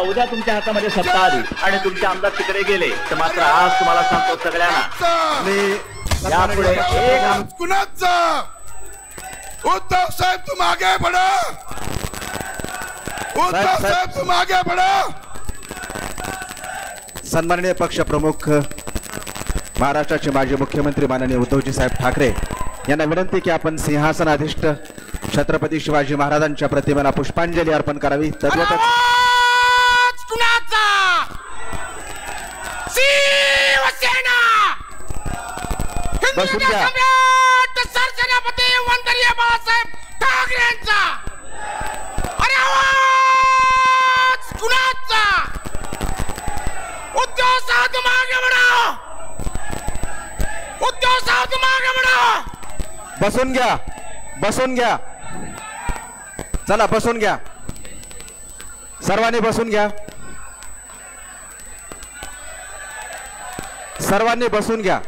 उद्या तुमच्या हातामध्ये सत्ता आली आणि तुमचे आमदार तिकडे गेले तर मात्र आज तुम्हाला सांगतो सगळ्यांना यापुढे एक कुणाचा उद्धव साहेब तुम आगे बढ़ो, उद्धव साहेब तुम आगे बढ़ो। सन्माननीय पक्ष प्रमुख महाराष्ट्राचे माजी मुख्यमंत्री माननीय उद्धवजी साहेब ठाकरे यांना विनंती की आपण सिंहासनाधिष्ठ छत्रपती शिवाजी महाराजांच्या प्रतिमेला पुष्पांजली अर्पण करावी। तद्वतच शिवसेना बसून घ्या। सरसेनापती वंदनीय बाळासाहेब ठाकरेंचा अरे आवाज कुणाचा? उद्धव साहेब तुम आगे बढ़ो, उद्धव साहेब तुम आगे बढ़ो। बसून घ्या, बसून घ्या, चला बसून घ्या, सर्वांनी बसून घ्या, सर्वांनी बसून घ्या।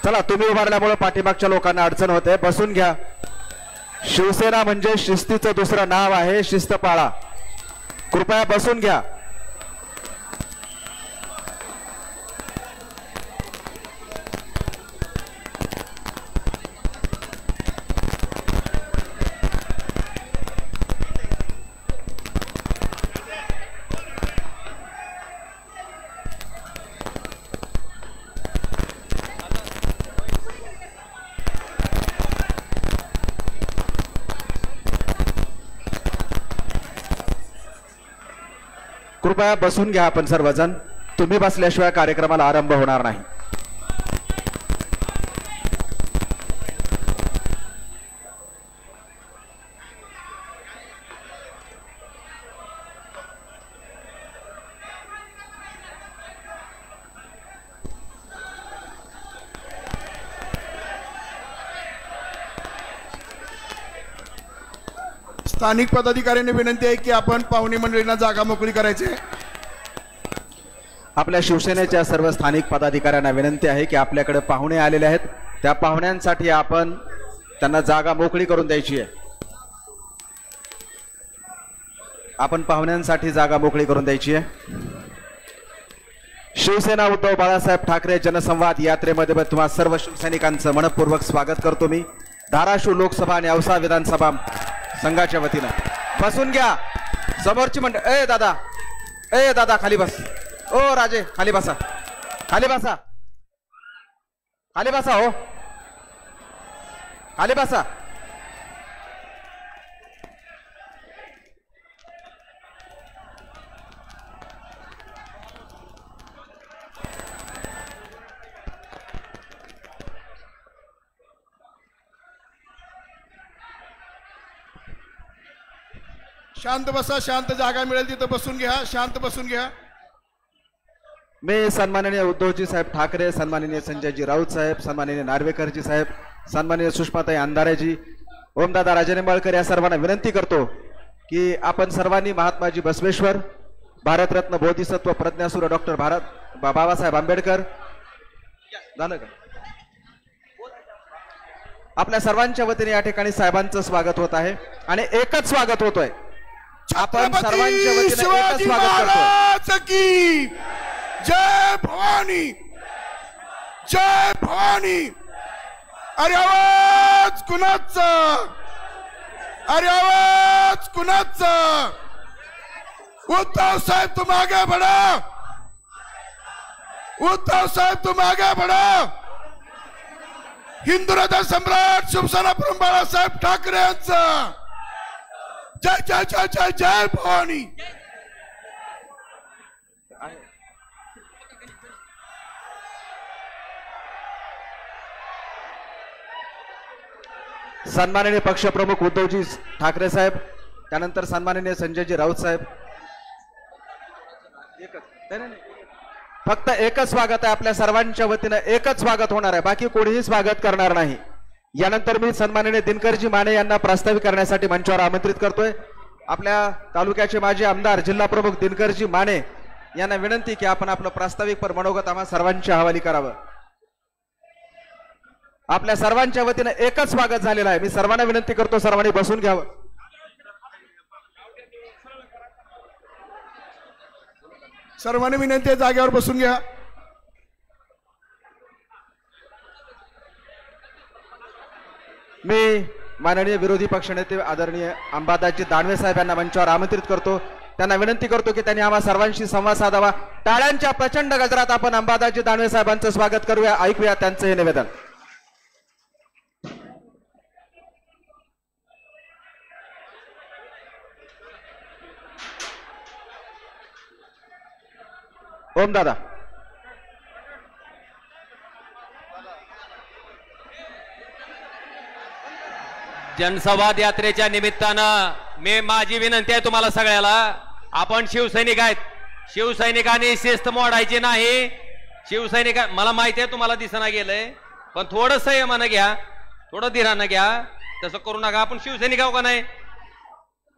चला तुम्ही उभारल्यामुळे पाठीमागच्या लोकांना अडचण होते, बसून घ्या। शिवसेना म्हणजे शिस्तीचं दुसरं नाव आहे, शिस्त पाळा, कृपया बसून घ्या। कृपया बसून घ्या आपण सर्वजण, तुम्ही बसल्याशिवाय कार्यक्रमाला आरंभ होणार नाही। स्थानिक पदाधिकाऱ्यांनी विनंती आहे की आपण पाहुणे मंडळींना जागा मोकळी करायची। आपल्या शिवसेनेच्या सर्व स्थानिक पदाधिकाऱ्यांना विनंती आहे की आपल्याकडे पाहुणे आलेले आहेत, त्या पाहुण्यांसाठी आपण त्यांना जागा मोकळी करून द्यायची आहे। आपण पाहुण्यांसाठी जागा मोकळी करून द्यायची आहे। शिवसेना उद्धव बाळासाहेब ठाकरे जनसंवाद यात्रेमध्ये तुम्हा सर्व शिवसैनिकांचं मनपूर्वक स्वागत करतो मी धाराशिव लोकसभा आणि औसा विधानसभा संघाच्या वतीनं। बसून घ्या, समोरची मंडळ, ए दादा खाली बस, ओ राजे खाली बसा, खाली बसा, खाली बसा, हो खाली बसा। शांत बसा, शांत जागा मिळेल तिथं बसून घ्या, शांत बसून घ्या। मी सन्माननीय उद्धवजी साहेब ठाकरे, सन्माननीय संजयजी राऊत साहेब, सन्माननीय नार्वेकरजी साहेब, सन्माननीय सुषमाताई अंधारेजी, ओमदादा राजेनिंबाळकर या सर्वांना विनंती करतो की आपण सर्वांनी महात्माजी बसवेश्वर, भारतरत्न बोधिसत्व प्रज्ञासूर डॉक्टर बाबासाहेब आंबेडकर झालं का, आपल्या सर्वांच्या वतीने या ठिकाणी साहेबांचं स्वागत होत आहे आणि एकच स्वागत होतोय। आपण सर्वांच्या वतीने एकच स्वागत करतो। जय भवानी, जय भवानी। अरे आवाज कुणाचा? अरे आवाज कुणाचा? उद्धव साहेब तुम आगे बढ़ो, उद्धव साहेब तुम आगे बढ़ो। हिंदू हृदय सम्राट शिवसेना प्रमुख बाळासाहेब ठाकरे यांचा जय जय जय जय जय भवानी। सन्माननीय पक्षप्रमुख उद्धवजी ठाकरे साहेब, त्यानंतर सन्माननीय संजयजी राऊत साहेब। फक्त एकच स्वागत आहे आपल्या सर्वांच्या वतीने, एकच स्वागत होणार आहे, बाकी कोणीही स्वागत करणार नाही। यानंतर मी सन्माननीय दिनकरजी माने यांना प्रास्ताविक करण्यासाठी मंचावर आमंत्रित करतोय। आपल्या तालुक्याचे माजी आमदार जिल्हा प्रमुख दिनकरजी माने यांना विनंती की आपण आपलं प्रास्ताविक पर मनोगत आम्हा सर्वांच्या हवाली करावं। आपल्या सर्वांच्या वतीने एकच स्वागत झालेलं आहे, मी सर्वांना विनंती करतो सर्वांनी बसून घ्यावं। सर्वांनी विनंती आहे जागेवर बसून घ्या. मी माननीय विरोधी पक्षनेते आदरणीय अंबादासजी दानवे साहेब यांना मंचावर आमंत्रित करतो. त्यांना विनंती करतो की त्यांनी आम्हा सर्वांशी संवाद साधावा. टाळ्यांच्या प्रचंड गजरात आपण अंबादासजी दानवे साहेबांचं स्वागत करूया. ऐकूया त्यांचं हे निवेदन. ओम दादा. जनसंवाद यात्रेच्या निमित्तानं माझी विनंती आहे तुम्हाला सगळ्याला, आपण शिवसैनिक आहेत, शिवसैनिकांनी शिस्त मोडायची नाही. शिवसैनिक मला माहिती आहे तुम्हाला दिसना गेलंय, पण थोडं संयमानं घ्या, थोडं धीरानं घ्या, तसं करू नका. आपण शिवसैनिक आहो का नाही.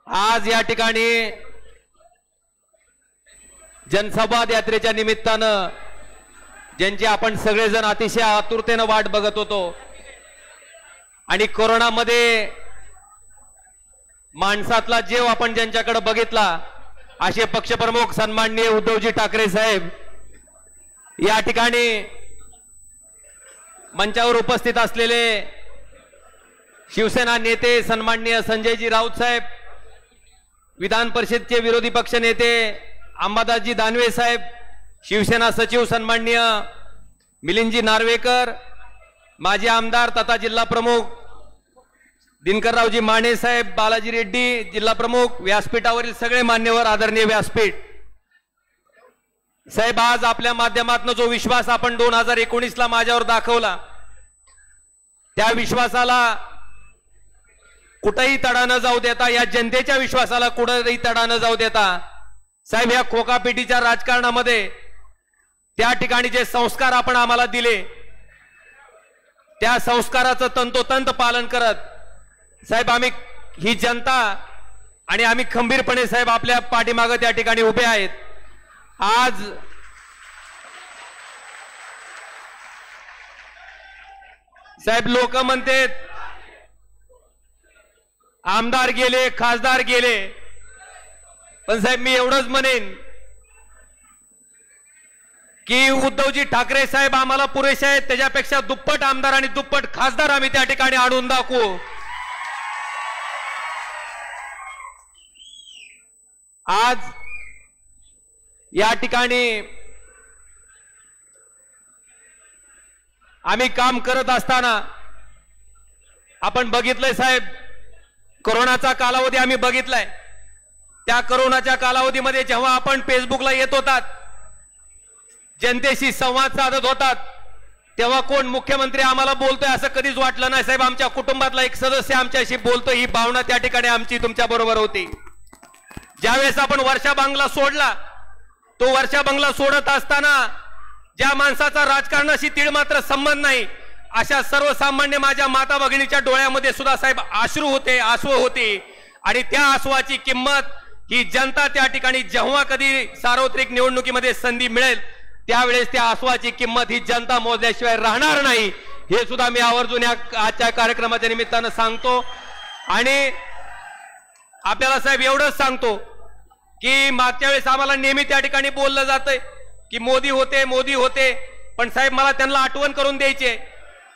आज या ठिकाणी जनसंवाद यात्रेच्या निमित्तानं ज्यांची आपण सगळेजण अतिशय आतुरतेनं वाट बघत होतो आणि कोरोनामध्ये माणसातला जीव आपण ज्यांच्याकडे बघितला असे पक्षप्रमुख सन्माननीय उद्धवजी ठाकरे साहेब या ठिकाणी मंचावर उपस्थित असलेले शिवसेना नेते सन्माननीय संजयजी राऊत साहेब, विधान परिषदचे विरोधी पक्ष नेते अंबादासजी दानवे साहेब, शिवसेना सचिव सन्माननीय मिलिंदजी नार्वेकर, माजी आमदार तथा जिल्हा प्रमुख दिनकररावजी माने साहेब, बालाजी रेड्डी जिल्हा प्रमुख, व्यासपीठावरील सगळे मान्यवर, आदरणीय व्यासपीठ साहेब, आज आपल्या माध्यमातून जो विश्वास आपण 2019ला माझ्यावर दाखवला त्या विश्वासाला कुठेही तडा न जाऊ देता, या जनतेच्या विश्वासाला कुठेही तडा न जाऊ देता साहेब, या खोकापेटीच्या राजकारणामध्ये त्या ठिकाणी जे संस्कार आपण आम्हाला दिले त्या संस्काराचं तंतोतंत पालन करत साहेब आम्ही ही जनता आणि आम्ही खंबीरपणे साहेब आपल्या पाठीमागे त्या ठिकाणी उभे आहेत. आज साहेब लोक म्हणतात आमदार गेले, खासदार गेले, पण साहेब मी एवढंच म्हणेन की उद्धवजी ठाकरे साहेब आम्हाला पुरेसे आहेत, त्याच्यापेक्षा दुप्पट आमदार आणि दुप्पट खासदार आम्ही त्या ठिकाणी आणून दाखवू. आज या ठिकाणी आम्ही काम करत असताना आपण बघितलंय साहेब, कोरोनाचा कालावधी आम्ही बघितलाय. त्या कोरोनाच्या कालावधीमध्ये जेव्हा आपण फेसबुकला येत होतात, जनतेशी संवाद साधत होतात, तेव्हा कोण मुख्यमंत्री आम्हाला बोलतोय असं कधीच वाटलं नाही साहेब. आमच्या कुटुंबातला एक सदस्य आमच्याशी बोलतोय, ही भावना त्या ठिकाणी आमची तुमच्या बरोबर होती. ज्यावेळेस आपण वर्षा बंगला सोडला, तो वर्षा बंगला सोडत असताना ज्या माणसाचा राजकारणाशी तीळ मात्र संबंध नाही अशा सर्वसामान्य माझ्या माता भगिनीच्या डोळ्यामध्ये सुद्धा साहेब अश्रू होते, आसू होती. आणि त्या आसवाची किंमत ही जनता त्या ठिकाणी जेव्हा कधी सार्वत्रिक निवडणुकीमध्ये संधी मिळेल त्यावेळेस त्या आसवाची किंमत ही जनता मोजल्याशिवाय राहणार नाही, हे सुद्धा मी आवर्जून या आजच्या कार्यक्रमाच्या निमित्तानं सांगतो. आणि आपल्याला साहेब एवढंच सांगतो की मागच्या वेळेस आम्हाला नेहमी त्या ठिकाणी बोललं जातंय की मोदी होते, मोदी होते, पण साहेब मला त्यांना आठवण करून द्यायचे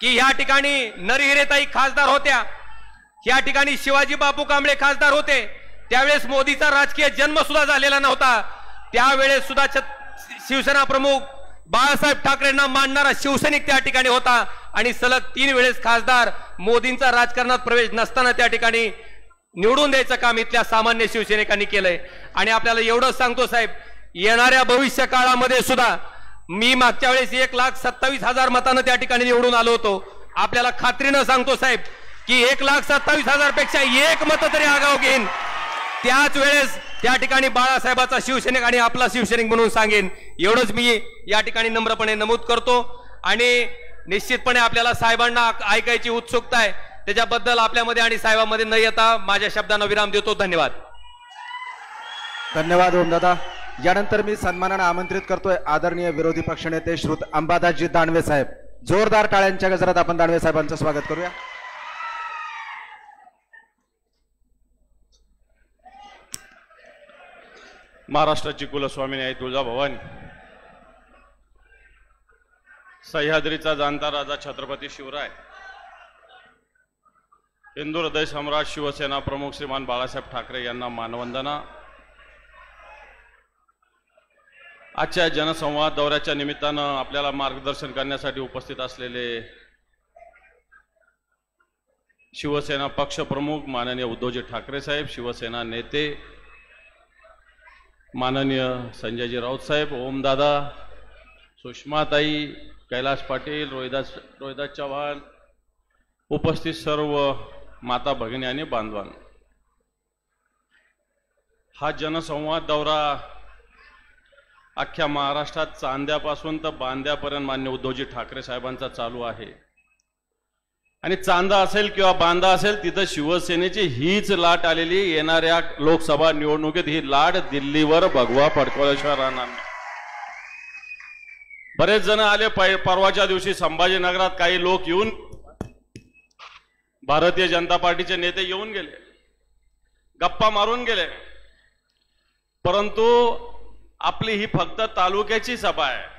की ह्या ठिकाणी नरहिरेताई खासदार होत्या, या ठिकाणी शिवाजी बापू कांबळे खासदार होते, त्यावेळेस मोदीचा राजकीय जन्म सुद्धा झालेला नव्हता. त्यावेळेस सुद्धा शिवसेना प्रमुख बाळासाहेब ठाकरेंना मानणारा शिवसैनिक त्या ठिकाणी होता आणि सलग 3 वेळेस खासदार मोदींचा राजकारणात प्रवेश नसताना त्या ठिकाणी निवडून द्यायचं काम इथल्या सामान्य शिवसैनिकांनी केलंय. आणि आपल्याला एवढंच सांगतो साहेब, येणाऱ्या भविष्य काळामध्ये सुद्धा मी मागच्या वेळेस 1,27,000 मतांना त्या ठिकाणी निवडून आलो होतो. आपल्याला खात्रीनं सांगतो साहेब की 1,27,000 पेक्षा 1 मत तरी आगाव घेईन. त्याच वेळेस त्या ठिकाणी बाळासाहेबाचा शिवसैनिक आणि आपला शिवसैनिक म्हणून सांगेन. एवढंच मी या ठिकाणी नम्रपणे नमूद करतो. आणि निश्चितपणे आपल्याला साहेबांना ऐकायची उत्सुकता आहे, त्याच्याबद्दल आपल्यामध्ये आणि साहेबांमध्ये न येता माझ्या शब्दांना विराम देतो. धन्यवाद. धन्यवाद ओमदादा. यानंतर मी सन्मानाने आमंत्रित करतोय आदरणीय विरोधी पक्षनेते श्रुत अंबादासजी दानवे साहेब. जोरदार टाळ्यांच्या गजरात आपण दानवे साहेबांचं स्वागत करूया. महाराष्ट्राची कुलस्वामिनी आई तुळजाभवानी, सह्याद्रीचा जाणता राजा छत्रपती शिवराय, हिंदू हृदय सम्राट शिवसेना प्रमुख श्रीमान बाळासाहेब ठाकरे यांना मानवंदना। आजच्या जनसंवाद दौऱ्याच्या निमित्तानं आपल्याला मार्गदर्शन करण्यासाठी उपस्थित असलेले शिवसेना पक्ष प्रमुख माननीय उद्धवजी ठाकरे साहेब, शिवसेना नेते माननीय संजयजी राऊत साहेब, ओमदादा, सुषमाताई, कैलाश पाटील, रोहिदास चव्हाण, उपस्थित सर्व माता भगिनी आणि बांधवांनो, हा जनसंवाद दौरा अख्ख्या महाराष्ट्रात चांद्यापासून तर बांद्यापर्यंत माननीय उद्धवजी ठाकरे साहेबांचा चालू आहे। आणि चांदा असेल किंवा बांदा असेल तिथं शिवसेनेची हीच लाट आलेली, येणाऱ्या लोकसभा निवडणुकीत ही लाट दिल्लीवर भगवा फडकवल्याशिवाय राहणार नाही। बरेच जण आले परवाच्या दिवशी संभाजीनगरात, काही लोक येऊन भारतीय जनता पार्टीचे नेते येऊन गेले, गप्पा मारून गेले, परंतु आपली ही फक्त तालुक्याची सभा आहे।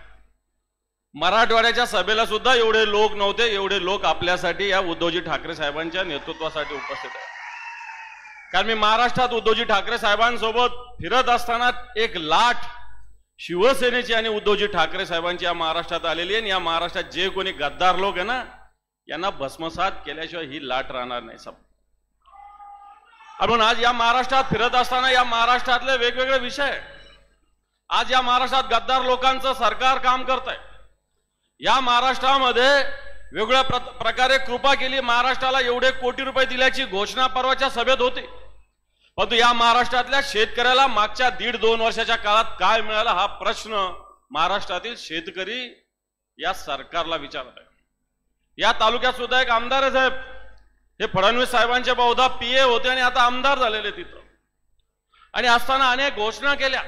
मराठवाड्याच्या सभेला सुद्धा एवढे लोक नव्हते, एवढे लोक आपल्यासाठी या उद्धवजी ठाकरे साहेबांच्या नेतृत्वासाठी उपस्थित आहेत। कारण मी महाराष्ट्रात उद्धवजी ठाकरे साहेबांसोबत फिरत असताना एक लाट शिवसेनेची आणि उद्धवजी ठाकरे साहेबांची या महाराष्ट्रात आलेली आहे। आणि या महाराष्ट्रात जे कोणी गद्दार लोक आहे ना, यांना भस्मसात केल्याशिवाय ही लाट राहणार नाही सब। आपण आज या महाराष्ट्रात फिरत असताना या महाराष्ट्रातले वेगवेगळे विषय, आज या महाराष्ट्रात गद्दार लोकांचं सरकार काम करत आहे। या महाराष्ट्रामध्ये वेगळ्या प्रकारे कृपा केली, महाराष्ट्राला एवढे कोटी रुपये दिल्याची घोषणा परवाच्या सभेत होती, परंतु या महाराष्ट्रातल्या शेतकऱ्याला मागच्या 1.5-2 वर्षाच्या काळात काय मिळालं हा प्रश्न महाराष्ट्रातील शेतकरी या सरकारला विचारत आहे। या तालुक्यात सुद्धा एक आमदार आहे साहेब, हे फडणवीस साहेबांचे बहुधा पीए होते आणि आता आमदार झालेले तिथं, आणि असताना अनेक घोषणा केल्या,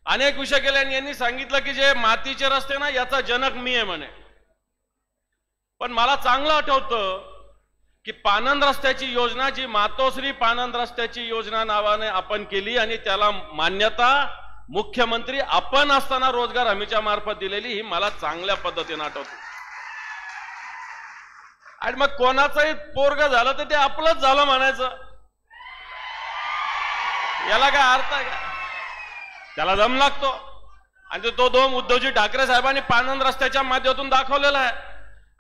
अनेक विषय केले, आणि यांनी सांगितलं की जे मातीचे रस्ते ना याचा जनक मी आहे म्हणे। पण मला चांगलं आठवतं की पानंद रस्त्याची योजना, जी मातोश्री पानंद रस्त्याची योजना नावाने आपण केली आणि त्याला मान्यता मुख्यमंत्री आपण असताना रोजगार हमीच्या मार्फत दिलेली, ही मला चांगल्या पद्धतीने आठवते। आणि मग कोणाचंही पोरग झालं तर ते आपलंच झालं म्हणायचं, याला काय अर्थ आहे का? त्याला दम लागतो, आणि तो दोन उद्धवजी ठाकरे साहेबांनी पानंद रस्त्याच्या माध्यमातून दाखवलेला आहे।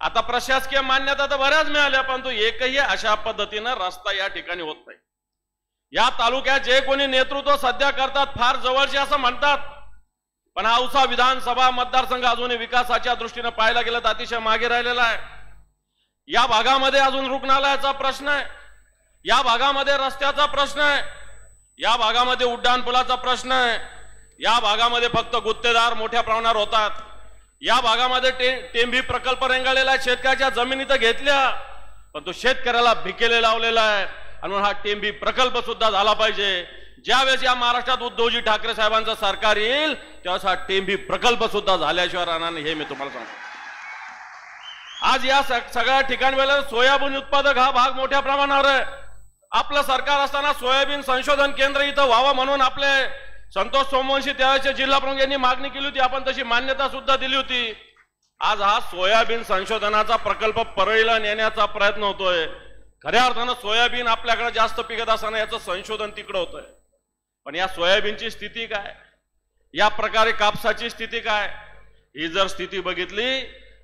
आता प्रशासकीय मान्यता तर बऱ्याच मिळाल्या, परंतु एकही अशा पद्धतीनं रस्ता या ठिकाणी होत नाही। या तालुक्यात जे कोणी नेतृत्व सध्या करतात फार जवळचे असं म्हणतात, पण हा औसा विधानसभा मतदारसंघ अजूनही विकासाच्या दृष्टीने पाहायला गेलं तर अतिशय मागे राहिलेला आहे। या भागामध्ये अजून रुग्णालयाचा प्रश्न आहे, या भागामध्ये रस्त्याचा प्रश्न आहे, या भागामध्ये उड्डाणपुलाचा प्रश्न आहे, या भागामध्ये फक्त गुत्तेदार मोठ्या प्रमाणावर होतात, या भागामध्ये टेंभी प्रकल्प रेंगाळलेला आहे, शेतकऱ्याच्या जमिनी तर घेतल्या पण तो शेतकऱ्याला भिकेले लावलेला आहे, आणि म्हणून हा टेंभी प्रकल्प सुद्धा झाला पाहिजे। ज्यावेळेस या महाराष्ट्रात उद्धवजी ठाकरे साहेबांचं सरकार येईल त्यावेळेस हा टेंभी प्रकल्प सुद्धा झाल्याशिवाय राहणार नाही, हे मी तुम्हाला सांगतो। आज या सगळ्या ठिकाणी वेळेला सोयाबीन उत्पादक हा भाग मोठ्या प्रमाणावर आहे। आपलं सरकार असताना सोयाबीन संशोधन केंद्र इथं व्हावं म्हणून आपले संतोष सोमवंशी त्यावेळेचे जिल्हा प्रमुख यांनी मागणी केली होती, आपण तशी मान्यता सुद्धा दिली होती। आज हा सोयाबीन संशोधनाचा प्रकल्प परळीला नेण्याचा प्रयत्न होतोय। खऱ्या अर्थानं सोयाबीन आपल्याकडे जास्त पिकत असताना याचं संशोधन तिकडं होतंय, पण या सोयाबीनची स्थिती काय, या प्रकारे कापसाची स्थिती काय, ही जर स्थिती बघितली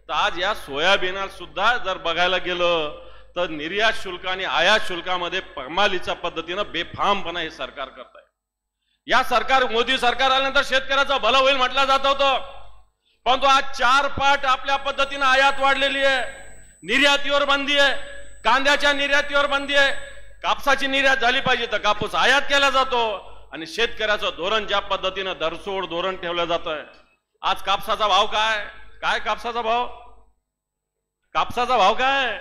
तर आज या सोयाबीनाला सुद्धा जर बघायला गेलं तर निर्यात शुल्क आणि आयात शुल्कामध्ये कमालीच्या पद्धतीनं बेफामपणा हे सरकार करत आहे। या सरकार मोदी सरकार आल्यानंतर शेतकऱ्याचं भलं होईल म्हटलं जात होतं, परंतु आज 4 पट आपल्या पद्धतीनं आयात वाढलेली आहे, निर्यातीवर बंदी आहे, कांद्याच्या निर्यातीवर बंदी आहे, कापसाची निर्यात झाली पाहिजे तर कापूस आयात केला जातो, आणि शेतकऱ्याचं धोरण ज्या पद्धतीनं धरसोड धोरण ठेवलं जातंय। आज कापसाचा भाव काय, कापसाचा भाव, कापसाचा भाव काय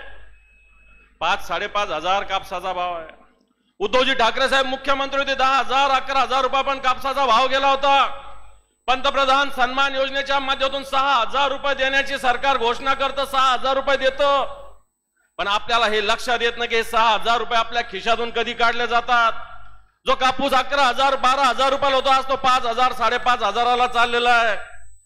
5-5.5 हजार कापसाचा भाव आहे। उद्धवजी ठाकरे साहेब मुख्यमंत्री होते, 10,000-11,000 रुपये पण कापसाचा भाव गेला होता। पंतप्रधान सन्मान योजनेच्या माध्यमातून 6,000 रुपये देण्याची सरकार घोषणा करतं, 6,000 रुपये देतं, पण आपल्याला हे लक्षात येत नाही की 6,000 रुपये आपल्या खिशातून कधी काढले जातात। जो कापूस 11,000 12,000 रुपयाला होता आज तो 5,000 5,500 चाललेला आहे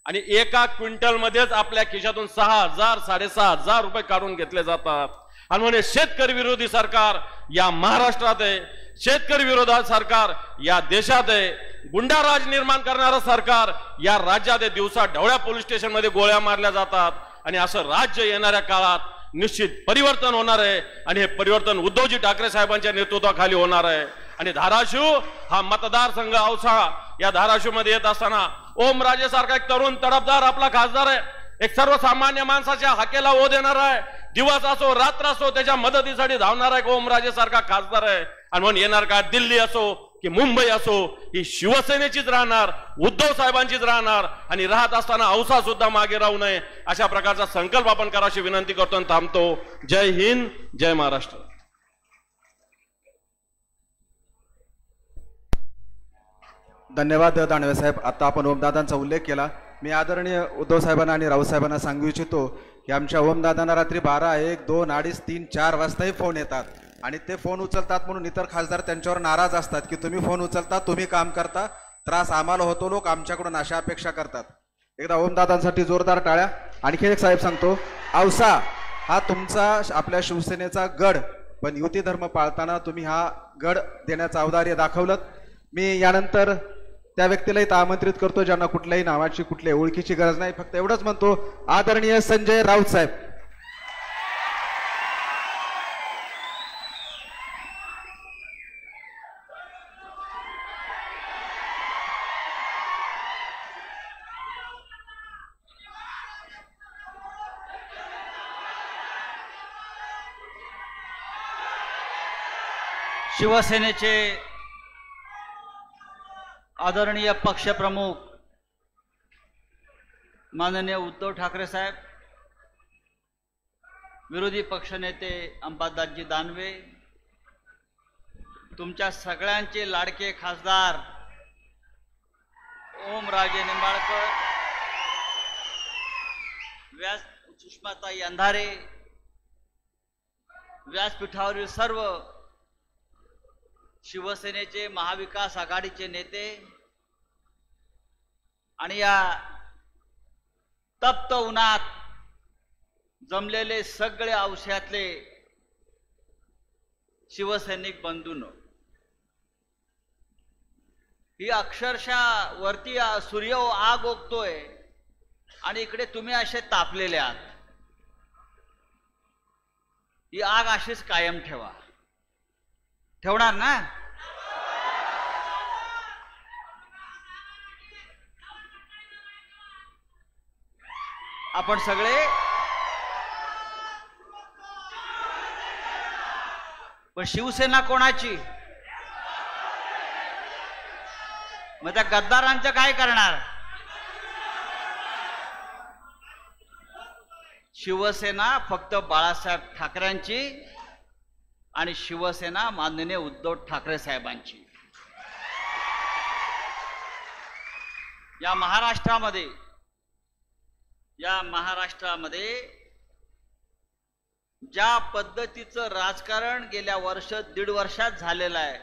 आणि एका क्विंटल मध्येच आपल्या खिशातून 6,000 6,500 रुपये काढून घेतले जातात. आणि म्हणे शेतकरी विरोधी सरकार या महाराष्ट्रात आहे, शेतकरी विरोधी सरकार या देशात आहे, गुंडाराज निर्माण करणारं सरकार या राज्यात आहे. दिवसा ढवळ्या पोलीस स्टेशन मध्ये गोळ्या मारल्या जातात आणि असं राज्य येणाऱ्या काळात निश्चित परिवर्तन होणार आहे आणि हे परिवर्तन उद्धवजी ठाकरे साहेबांच्या नेतृत्वाखाली होणार आहे. आणि धाराशिव हा मतदारसंघ औसा या धाराशिव मध्ये येत असताना ओमराजे सारखा एक तरुण तडफदार आपला खासदार आहे, एक सर्वसामान्य माणसाच्या हाकेला ओ देणार आहे, दिवस असो रात्र असो त्याच्या मदतीसाठी धावणारा एक ओमराजे सारखा खासदार आहे. आणि म्हणून येणार का दिल्ली असो की मुंबई असो ही शिवसेनेचीच राहणार, उद्धव साहेबांचीच राहणार आणि राहत असताना औसा सुद्धा मागे राहू नये अशा प्रकारचा संकल्प आपण करायची विनंती करतो आणि थांबतो. जय हिंद, जय महाराष्ट्र. धन्यवाद दानवे साहेब. आता आपण ओमदादांचा उल्लेख केला. मी आदरणीय उद्धव साहेबांना आणि राऊत साहेबांना सांगू इच्छितो की आमच्या ओमदादांना रात्री 12, 1, 2, 2:30, 3, 4 वाजताही फोन येतात आणि ते फोन उचलतात म्हणून इतर खासदार त्यांच्यावर नाराज असतात की तुम्ही फोन उचलता, तुम्ही काम करता, त्रास आम्हाला होतो, लोक आमच्याकडून अशा अपेक्षा करतात. एकदा ओमदादांसाठी जोरदार टाळ्या. आणखी एक साहेब सांगतो, औसा हा तुमचा आपल्या शिवसेनेचा गड, पण युती धर्म पाळताना तुम्ही हा गड देण्याचं औदार्य दाखवलं. मी यानंतर त्या व्यक्तीला इथं आमंत्रित करतो ज्यांना कुठल्याही नावाची कुठल्याही ओळखीची गरज नाही, फक्त एवढंच म्हणतो, आदरणीय संजय राऊत साहेब. शिवसेनेचे आदरणीय पक्षप्रमुख माननीय उद्धव ठाकरे साहेब, विरोधी पक्षनेते अंबादासजी दानवे, तुमच्या सगळ्यांचे लाडके खासदार ओमराजे निंबाळकर, सुषमाताई अंधारे, व्यासपीठावरील सर्व शिवसेनेचे महाविकास आघाडीचे नेते आणि या तप्त उन्हात जमलेले सगळे औषधातले शिवसैनिक बंधूंनो, ही अक्षरशः वरती सूर्य आग ओकतोय आणि इकडे तुम्ही असे तापलेले आहात. ही आग अशीच कायम ठेवा. ठेवणार ना? आपण सगळे पण शिवसेना कोणाची? मग त्या गद्दारांचं काय करणार? शिवसेना फक्त बाळासाहेब ठाकरेंची आणि शिवसेना माननीय उद्धव ठाकरे साहेबांची. या महाराष्ट्रामध्ये ज्या पद्धतीचं राजकारण गेल्या दीड वर्षात झालेलं आहे,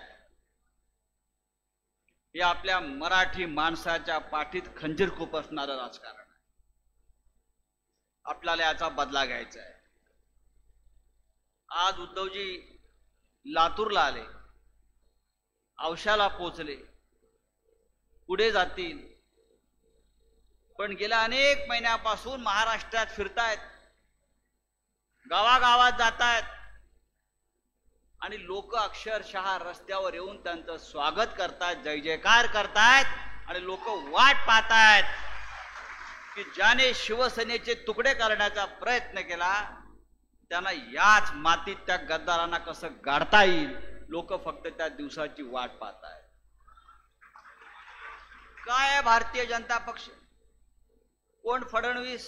हे आपल्या मराठी माणसाच्या पाठीत खंजीर खुपसणारं राजकारण आहे. आपल्याला याचा बदला घ्यायचा आहे. आज उद्धवजी लातूरला आले, औशाला पोचले, पुढे जातील, पण गेल्या अनेक महिन्यापासून महाराष्ट्रात फिरतायत, गावागावात जातायत आणि लोक अक्षरशः रस्त्यावर येऊन त्यांचं स्वागत करतायत, जय जयकार करतायत आणि लोक वाट पाहतायत की ज्याने शिवसेनेचे तुकडे करण्याचा प्रयत्न केला त्यांना याच मातीत त्या गद्दारांना कसं गाडता येईल. लोक फक्त त्या दिवसाची वाट पाहत आहेत. काय भारतीय जनता पक्ष? कोण फडणवीस?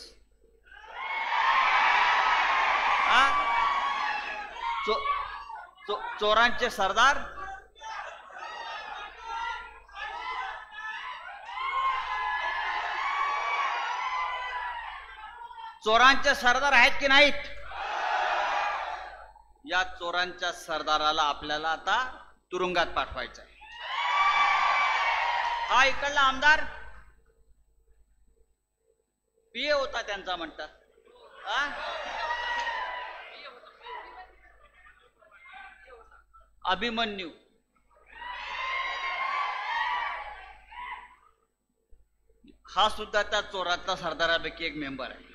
चोरांचे सरदार? चोरांचे सरदार आहेत की नाहीत? या चोरांच्या सरदाराला आपल्याला आता तुरुंगात पाठवायचं आहे. हा इकडला आमदार पीए होता त्यांचा म्हणतात. अभिमन्यू हा सुद्धा त्या चोरातला सरदारापैकी एक मेंबर आहे.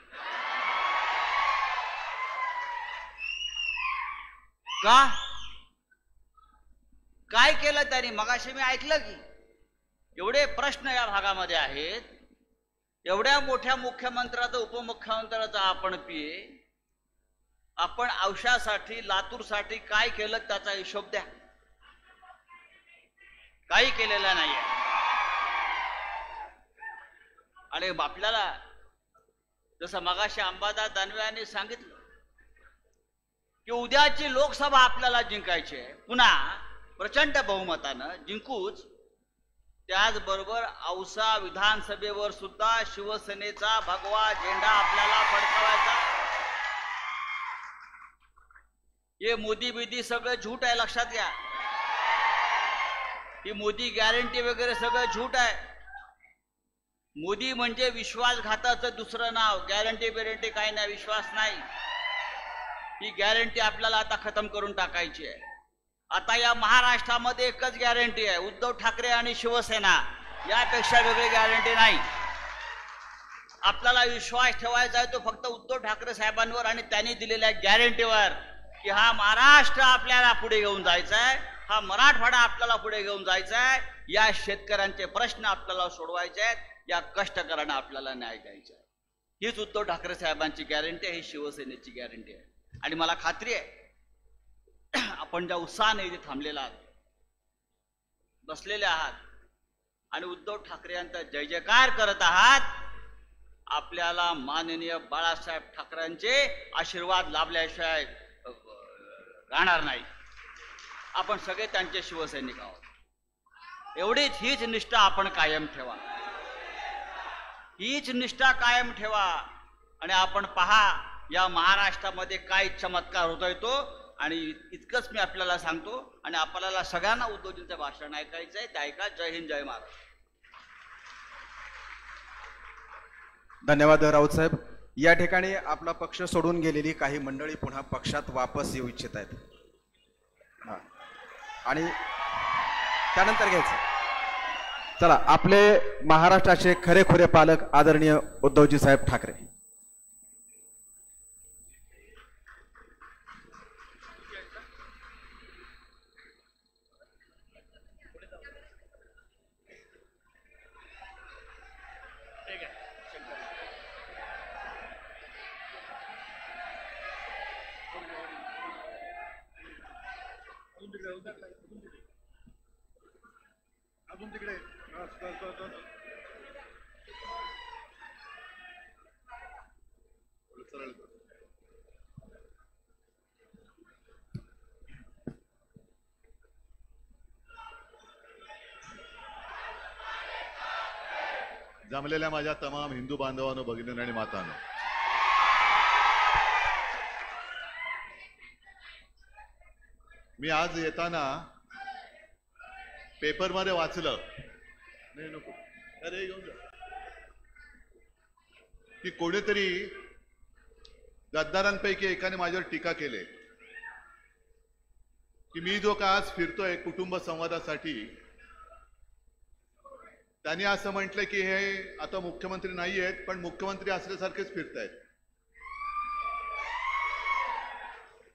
का काय केलं त्यांनी? मगाशी मी ऐकलं की एवढे प्रश्न या भागामध्ये आहेत. एवढ्या मोठ्या मुख्यमंत्र्याचा उपमुख्यमंत्र्याचा आपण पीए, आपण औषधासाठी लातूरसाठी काय केलं त्याचा हिशोब द्या. काही केलेला नाहीये. आणि आपल्याला जसं मगाशी अंबादास दानवे यांनी सांगितलं की उद्याची लोकसभा आपल्याला जिंकायची आहे, पुन्हा प्रचंड बहुमतानं जिंकूच. त्याचबरोबर औसा विधानसभेवर सुद्धा शिवसेनेचा भगवा झेंडा आपल्याला फडकवायचा. हे मोदी बिदी सगळं झूट आहे, लक्षात घ्या. ही मोदी गॅरंटी वगैरे सगळं झूट आहे. मोदी म्हणजे विश्वासघाताचं दुसरं नाव. गॅरंटी बिरंटी काही नाही, विश्वास नाही. ही गॅरंटी आपल्याला आता खतम करून टाकायची आहे. आता या महाराष्ट्रामध्ये एकच गॅरंटी आहे, उद्धव ठाकरे आणि शिवसेना. यापेक्षा वेगळी गॅरंटी नाही. आपल्याला विश्वास ठेवायचा आहे तो फक्त उद्धव ठाकरे साहेबांवर आणि त्यांनी दिलेल्या गॅरंटीवर की हा महाराष्ट्र आपल्याला पुढे घेऊन जायचा आहे, हा मराठवाडा आपल्याला पुढे घेऊन जायचा आहे, या शेतकऱ्यांचे प्रश्न आपल्याला सोडवायचे आहेत, या कष्टकऱ्यांना आपल्याला न्याय द्यायचा आहे. हीच उद्धव ठाकरे साहेबांची गॅरंटी आहे, ही शिवसेनेची गॅरंटी आहे. आणि मला खात्री आहे आपण ज्या उत्साहाने इथे थांबलेला आहात, बसलेले आहात आणि उद्धव ठाकरे यांचा जय जयकार करत आहात, आपल्याला माननीय बाळासाहेब ठाकरेंचे आशीर्वाद लाभल्याशिवाय राहणार नाही. आपण सगळे त्यांचे शिवसैनिक आहोत. एवढीच हीच निष्ठा आपण कायम ठेवा. हीच निष्ठा कायम ठेवा. आणि आपण पहा या महाराष्ट्रामध्ये काय चमत्कार होतोय तो. आणि इतकंच मी आपल्याला सांगतो. आणि आपल्याला सगळ्यांना उद्धवजींचं भाषण ऐकायचंय, ते ऐका. जय हिंद, जय महाराष्ट्र. धन्यवाद राऊत साहेब. या ठिकाणी आपला पक्ष सोडून गेलेली काही मंडळी पुन्हा पक्षात वापस येऊ इच्छित आहेत. आणि त्यानंतर घ्यायचं. चला, आपले महाराष्ट्राचे खरेखुरे पालक आदरणीय उद्धवजी साहेब ठाकरे. अजून तिकडे जमलेल्या माझ्या तमाम हिंदू बांधवांनो, भगिनींनो आणि मातांनो, मी आज येताना पेपर मध्ये वाचलं, नाही नको अरे घेऊन जा, की कोणीतरी गद्दारांपैकी एकाने माझ्यावर टीका केली की मी जो का आज फिरतोय कुटुंब संवादासाठी, त्यांनी असं म्हटलं की हे आता मुख्यमंत्री नाही आहेत पण मुख्यमंत्री असल्यासारखेच फिरतायत.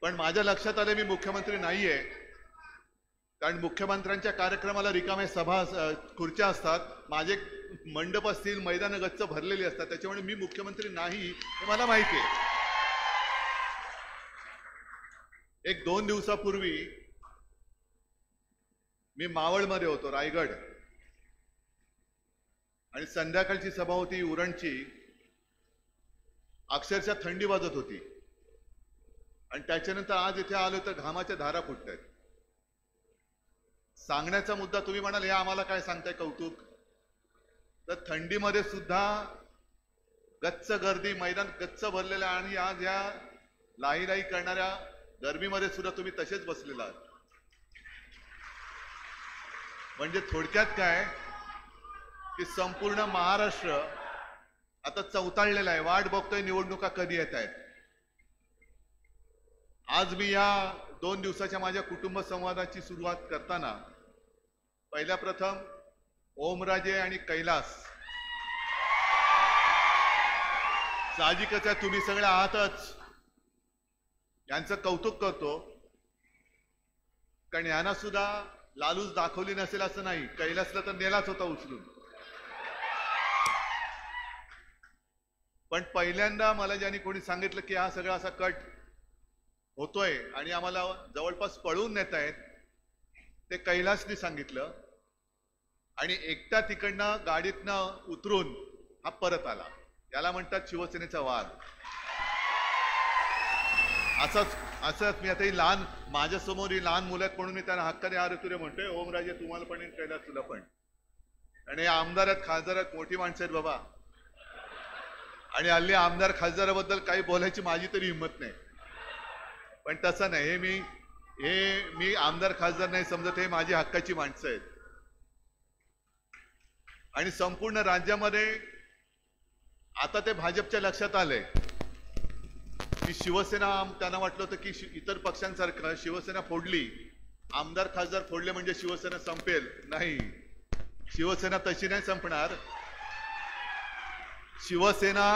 पण माझ्या लक्षात आलं मी मुख्यमंत्री नाहीये, कारण मुख्यमंत्र्यांच्या कार्यक्रमाला रिकामे सभा खुर्च्या असतात, माझे मंडप असतील, मैदानं गच्च भरलेली असतात, त्याच्यामुळे मी मुख्यमंत्री नाही हे मला माहिती आहे. 1-2 दिवसापूर्वी मी मावळमध्ये होतो, रायगड, आणि संध्याकाळची सभा होती उरणची. अक्षरशः थंडी वाजत होती आणि त्याच्यानंतर आज इथे आलो तर घामाच्या धारा फुटतायत. सांगण्याचा मुद्दा, तुम्ही म्हणाल हे आम्हाला काय सांगताय कौतुक, तर थंडीमध्ये सुद्धा गच्च गर्दी, मैदान गच्च भरलेलं, आणि आज या लाई लाई करणाऱ्या गरमीमध्ये सुद्धा तुम्ही तसेच बसलेला आहात. म्हणजे थोडक्यात काय, की संपूर्ण महाराष्ट्र आता चवताळलेला आहे, वाट बघतोय निवडणुका कधी येत आहेत. आज मी या 2 दिवसाच्या माझ्या कुटुंब संवादाची सुरुवात करताना पहिल्या प्रथम ओमराजे आणि कैलास, साहजिकच आहे तुम्ही सगळे आहातच, यांचं कौतुक करतो. कारण यांना सुद्धा लालूच दाखवली नसेल असं नाही, कैलासला तर नेलाच होता उचलून. पण पहिल्यांदा मला ज्यांनी कोणी सांगितलं की हा सगळा असा कट होतोय आणि आम्हाला जवळपास पळवून नेत आहेत, ते कैलासनी सांगितलं. आणि एकटा तिकडनं गाडीतनं उतरून हा परत आला. याला म्हणतात शिवसेनेचा वाद. असंच मी आता ही लहान माझ्यासमोर ही लहान मुलं आहेत म्हणून मी त्यांना हक्काने अरे तुरे म्हणतोय, ओमराजे तुम्हाला पण कैलास तुला पण. आणि आमदार आहेत, खासदार आहेत, मोठी माणसं आहेत बाबा. आणि हल्ली आमदार खासदाराबद्दल काही बोलायची माझी तरी हिंमत नाही. पण तसं नाही, मी आमदार खासदार नाही समजत, हे माझी हक्काची माणसं आहेत. आणि संपूर्ण राज्यामध्ये आता ते भाजपच्या लक्षात आलंय की शिवसेना, त्यांना वाटलं होतं की इतर पक्षांसारखं शिवसेना फोडली, आमदार खासदार फोडले म्हणजे शिवसेना संपेल. नाही, शिवसेना तशी नाही संपणार. शिवसेना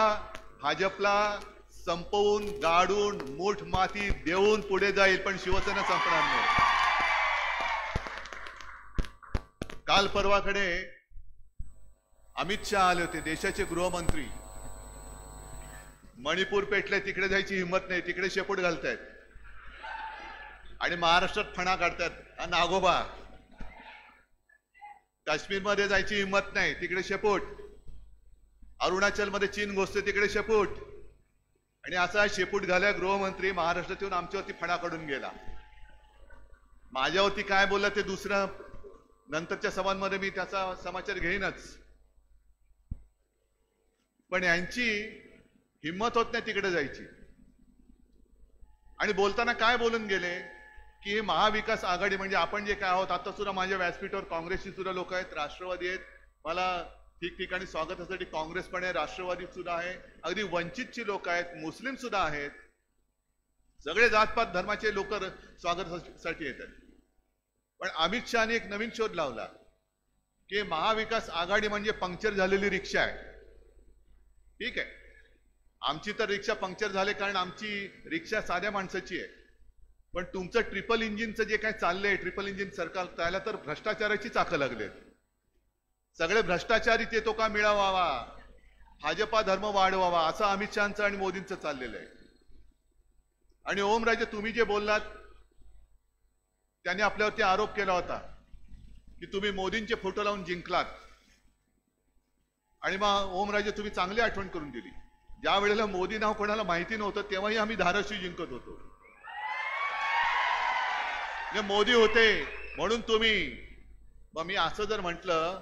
भाजपला संपवून गाडून मूठ माती देऊन पुढे जाईल, पण शिवसेना संपणार नाही. काल परवाकडे अमित शहा आले होते, देशाचे गृहमंत्री. मणिपूर पेटले, तिकडे जायची हिंमत नाही, तिकडे शेपूट घालतायत. आणि महाराष्ट्रात फणा काढतात नागोबा. काश्मीरमध्ये जायची हिंमत नाही, तिकडे शेपूट. अरुणाचलमध्ये चीन घुसते, तिकडे शेपूट. आणि असा शेपूट घाल्या गृहमंत्री महाराष्ट्रात येऊन आमच्यावरती फणा काढून गेला. माझ्यावरती काय बोलला ते दुसऱ्या नंतरच्या सभांमध्ये मी त्याचा समाचार घेईनच. पण यांची हिंमत होत नाही तिकडे जायची. आणि बोलताना काय बोलून गेले की हे महाविकास आघाडी म्हणजे आपण जे काय आहोत. आता सुद्धा माझ्या व्यासपीठावर काँग्रेसची सुद्धा लोक आहेत, राष्ट्रवादी आहेत, मला ठिकठिकाणी स्वागतासाठी काँग्रेस पण आहे, राष्ट्रवादी सुद्धा आहे, अगदी वंचितची लोक आहेत, मुस्लिम सुद्धा आहेत, सगळे जातपात धर्माचे लोक स्वागतासाठी येतात. पण अमित शहाने एक नवीन शोध लावला की महाविकास आघाडी म्हणजे पंक्चर झालेली रिक्षा आहे. ठीक आहे, आमची तर रिक्षा पंक्चर झाले कारण आमची रिक्षा साध्या माणसाची आहे. पण तुमचं ट्रिपल इंजिनचं जे काय चाललंय, ट्रिपल इंजिन सरकार, त्याला तर भ्रष्टाचाराची चाकं लागलेत. सगळे भ्रष्टाचारी ते तो का मिळवावा, भाजपा धर्म वाढवावा, असं अमित शहाचं आणि मोदींचं चाललेलं आहे. आणि ओमराजे तुम्ही जे बोललात, त्यांनी आपल्यावरती आरोप केला होता की तुम्ही मोदींचे फोटो लावून जिंकलात. आणि मग ओमराजे तुम्ही चांगली आठवण करून दिली, ज्या वेळेला मोदी नाव कोणाला माहिती नव्हतं तेव्हाही आम्ही धाराशिव जिंकत होतो. मोदी होते म्हणून तुम्ही. मग मी असं जर म्हटलं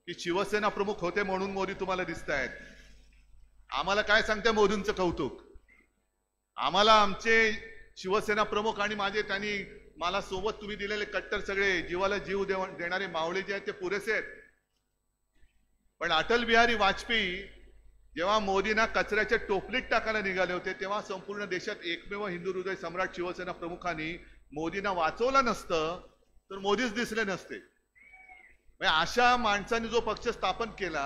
की शिवसेना प्रमुख होते म्हणून मोदी तुम्हाला दिसत आहेत, आम्हाला काय सांगते मोदींचं कौतुक. आम्हाला आमचे शिवसेना प्रमुख आणि माझे त्यांनी मला सोबत तुम्ही दिलेले कट्टर सगळे जीवाला जीव देणारे मावळे जे आहेत ते पुरेसे आहेत. पण अटल बिहारी वाजपेयी जेव्हा मोदींना कचऱ्याच्या टोपलीत टाकायला निघाले होते तेव्हा संपूर्ण देशात एकमेव हिंदू हृदय सम्राट शिवसेना प्रमुखांनी मोदींना वाचवलं नसतं तर मोदीच दिसले नसते. अशा माणसांनी जो पक्ष स्थापन केला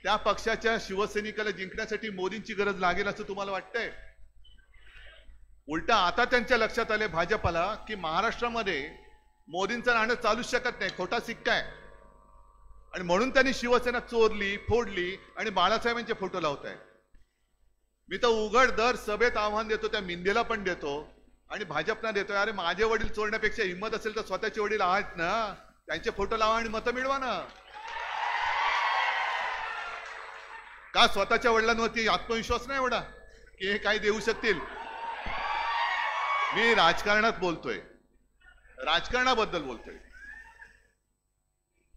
त्या पक्षाच्या शिवसैनिकाला जिंकण्यासाठी मोदींची गरज लागेल असं तुम्हाला वाटतंय? उलटा आता त्यांच्या लक्षात आले भाजपला की महाराष्ट्रामध्ये मोदींचं राहणं चालूच शकत नाही, खोटा सिक्का आहे. आणि म्हणून त्यांनी शिवसेना चोरली, फोडली आणि बाळासाहेबांचे फोटो लावत आहे. मी तर उघड दर सभेत आव्हान देतो, त्या मिंदेला पण देतो आणि भाजपना देतोय, अरे माझे वडील चोरण्यापेक्षा हिंमत असेल तर स्वतःचे वडील आहेत ना, त्यांचे फोटो लावा आणि मतं मिळवा ना. का स्वतःच्या वडिलांवरती आत्मविश्वास नाही एवढा की हे काही देऊ शकतील? मी राजकारणात बोलतोय, राजकारणाबद्दल बोलतोय.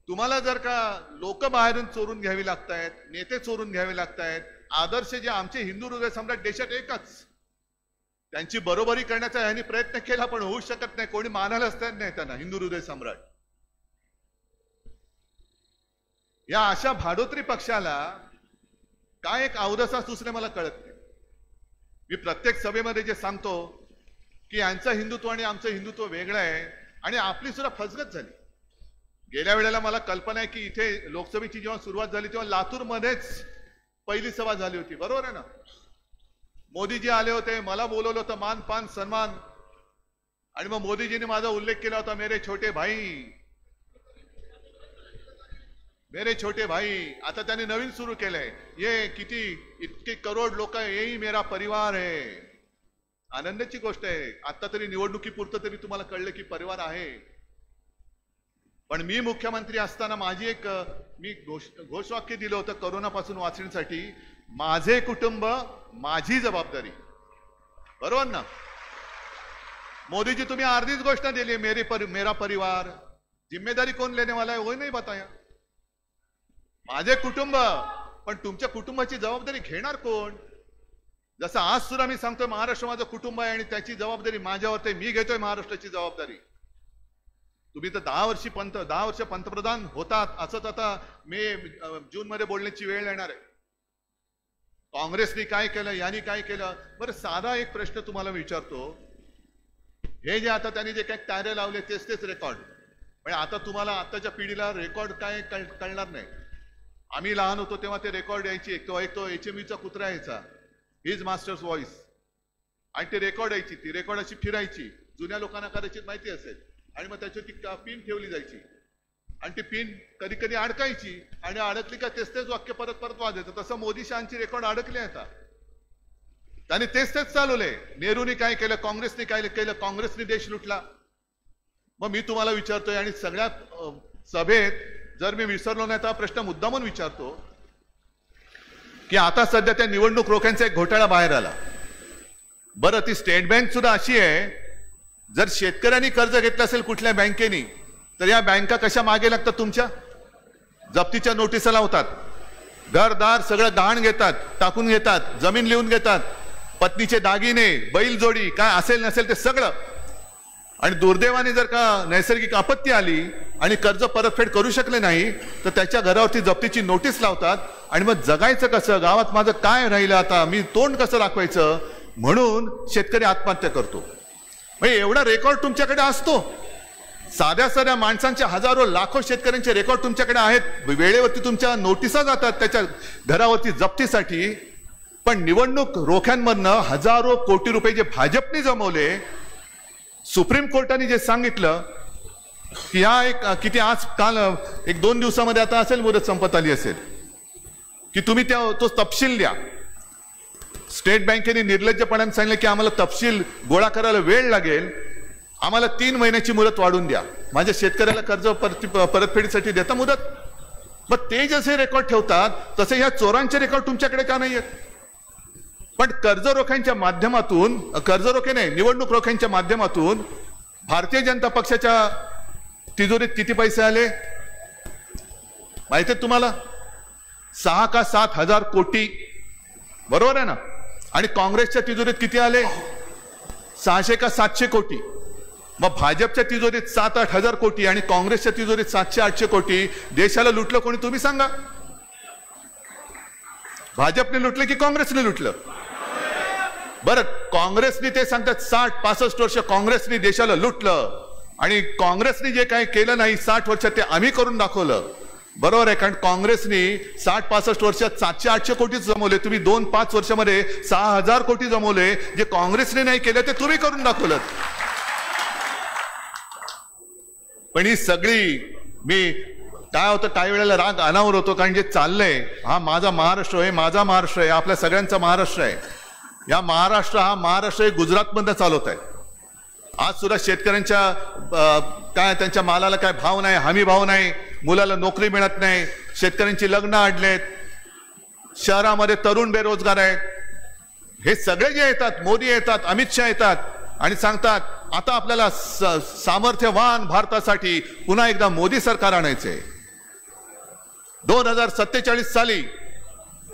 तुम्हाला जर का लोक बाहेरून चोरून घ्यावी लागतायत, नेते चोरून घ्यावे लागतायत, आदर्श जे आमचे हिंदू हृदय सम्राट देशात एकच, त्यांची बरोबरी करण्याचा यांनी प्रयत्न केला पण होऊ शकत नाही, कोणी मानायलाच नाही त्यांना हिंदू हृदय सम्राट. या अशा भाडोत्री पक्षाला काय एक अवदसा सुचणे मला कळत नाही. मी प्रत्येक सभेमध्ये जे सांगतो की यांचं हिंदुत्व आणि आमचं हिंदुत्व वेगळं आहे आणि आपली सुद्धा फसगत झाली. गेल्या वेळेला मला कल्पना आहे की इथे लोकसभेची जेव्हा सुरुवात झाली तेव्हा लातूरमध्येच पहिली सभा झाली होती, बरोबर आहे ना. मोदीजी आले होते, मला बोलवलं होतं, मान पान सन्मान, आणि मग मोदीजीने माझा उल्लेख केला होता, मेरे छोटे भाई. आता त्यांनी नवीन सुरू केलंय, ये किती इतके करोड लोक, यही मेरा परिवार आहे. आनंदाची गोष्ट आहे. आता तरी निवडणुकीपुरतं तरी तुम्हाला कळलं की परिवार आहे. पण मी मुख्यमंत्री असताना मी घोषवाक्य दिलं होतं कोरोनापासून वाचण्यासाठी, माझे कुटुंब माझी जबाबदारी, बरोबर ना. मोदीजी तुम्ही अर्धीच गोष्ट दिली, मेरा परिवार. जिम्मेदारी कौन लेने वाला है वो नहीं बताया. माझे कुटुंब, पण तुमच्या कुटुंबाची जबाबदारी घेणार कोण. जसं आज सुद्धा मी सांगतोय महाराष्ट्र माझं कुटुंब आहे आणि त्याची जबाबदारी माझ्यावर आहे. मी घेतोय महाराष्ट्राची जबाबदारी. तुम्ही तर 10 वर्ष पंतप्रधान होतात, असंच आता जून मध्ये बोलण्याची वेळ येणार आहे. काँग्रेसने काय केलं, यांनी काय केलं. बरं, साधा एक प्रश्न तुम्हाला विचारतो. हे जे आता त्यांनी जे काही कार्य लावले तेच रेकॉर्ड, म्हणजे आता तुम्हाला आताच्या पिढीला रेकॉर्ड काय कळणार नाही. आम्ही लहान होतो तेव्हा ते रेकॉर्ड यायची, एक तो HMVचा कुत्रा यायचा, हिज मास्टर्स व्हॉइस, आणि ते रेकॉर्ड यायची. ती रेकॉर्ड अशी फिरायची, जुन्या लोकांना कदाचित माहिती असेल, आणि मग त्याच्यावर ती पिन ठेवली जायची आणि ती पिन कधी कधी अडकायची आणि अडकली का तेच वाक्य परत वाजायचं. तसं मोदी शहांची रेकॉर्ड अडकली आता. त्यांनी तेच चालवले. नेहरूने काय केलं, काँग्रेसने काय केलं, काँग्रेसने देश लुटला. मग मी तुम्हाला विचारतोय आणि सगळ्या सभेत जर मी विसरलो नाही तर प्रश्न मुद्दामून विचारतो की आता सध्या त्या निवडणूक रोख्यांचा एक घोटाळा बाहेर आला. बरं, ती स्टेट बँक सुद्धा अशी आहे, जर शेतकऱ्यांनी कर्ज घेतलं असेल कुठल्या बँकेनी तर या बँका कशा मागे लागतात, तुमच्या जप्तीच्या नोटिसा लावतात, घरदार सगळं गहाण घेतात, टाकून घेतात, जमीन लिहून घेतात, पत्नीचे दागिने, बैलजोडी काय असेल नसेल ते सगळं. आणि दुर्दैवाने जर का नैसर्गिक आपत्ती आली आणि कर्ज परतफेड करू शकले नाही तर त्याच्या घरावरती जप्तीची नोटीस लावतात. आणि मग जगायचं कसं, गावात माझं काय राहिलं, आता मी तोंड कसं दाखवायचं, म्हणून शेतकरी आत्महत्या करतो. म्हणजे एवढा रेकॉर्ड तुमच्याकडे असतो. साध्या माणसांचे हजारो लाखो शेतकऱ्यांचे रेकॉर्ड तुमच्याकडे आहेत. वेळेवरती तुमच्या नोटिसा जातात त्याच्या घरावरती जप्तीसाठी. पण निवडणूक रोख्यांमधनं हजारो कोटी रुपये जे भाजपने जमवले, सुप्रीम कोर्टाने जे सांगितलं की किती आज काल 1-2 दिवसामध्ये आता असेल, मुदत संपत आली असेल, की तुम्ही तो तपशील द्या. स्टेट बँकेने निर्लज्जपणाने सांगितलं की आम्हाला तपशील गोळा करायला वेळ लागेल, आम्हाला 3 महिन्याची मुदत वाढून द्या. माझ्या शेतकऱ्याला कर्ज परतफेडीसाठी देता मुदत. मग ते जसे रेकॉर्ड ठेवतात तसे ह्या चोरांचे रेकॉर्ड तुमच्याकडे का नाही आहेत. पण कर्ज रोख्यांच्या माध्यमातून, कर्ज रोखे नाही, निवडणूक रोख्यांच्या माध्यमातून भारतीय जनता पक्षाच्या तिजोरीत किती पैसे आले माहिती आहे तुम्हाला? 6 का 7 हजार कोटी, बरोबर आहे ना. आणि काँग्रेसच्या तिजोरीत किती आले? 600 का 700 कोटी. मग भाजपच्या तिजोरीत 7-8 हजार कोटी आणि काँग्रेसच्या तिजोरीत 700-800 कोटी. देशाला लुटलं कोणी, तुम्ही सांगा. भाजपने लुटलं की काँग्रेसने लुटलं? बरं, काँग्रेसने ते सांगतात 60-65 वर्ष काँग्रेसने देशाला लुटलं आणि काँग्रेसने जे काही केलं नाही 60 वर्षात ते आम्ही करून दाखवलं, बरोबर आहे. कारण काँग्रेसने 60-65 वर्षात 700-800 कोटी जमवले. तुम्ही 2-5 वर्षामध्ये 6000 कोटी जमवले. जे काँग्रेसने नाही केलं ते तुम्ही करून दाखवलं. पण ही सगळी, मी काय होतं काही वेळेला राग अनावर होतो, कारण जे चाललंय, हा माझा महाराष्ट्र आहे, माझा महाराष्ट्र आहे, आपल्या सगळ्यांचा महाराष्ट्र आहे. या महाराष्ट्र हे गुजरातमधनं चालवत आहे. आज सुद्धा शेतकऱ्यांच्या त्यांच्या मालाला काय भाव नाही, हमी भाव नाही, मुलाला नोकरी मिळत नाही, शेतकऱ्यांची लग्न अडलेत, शहरामध्ये तरुण बेरोजगार आहेत. हे सगळे जे येतात, मोदी येतात, अमित शहा येतात आणि सांगतात आता आपल्याला सामर्थ्यवान भारतासाठी पुन्हा एकदा मोदी सरकार आणायचंय. 2047 साली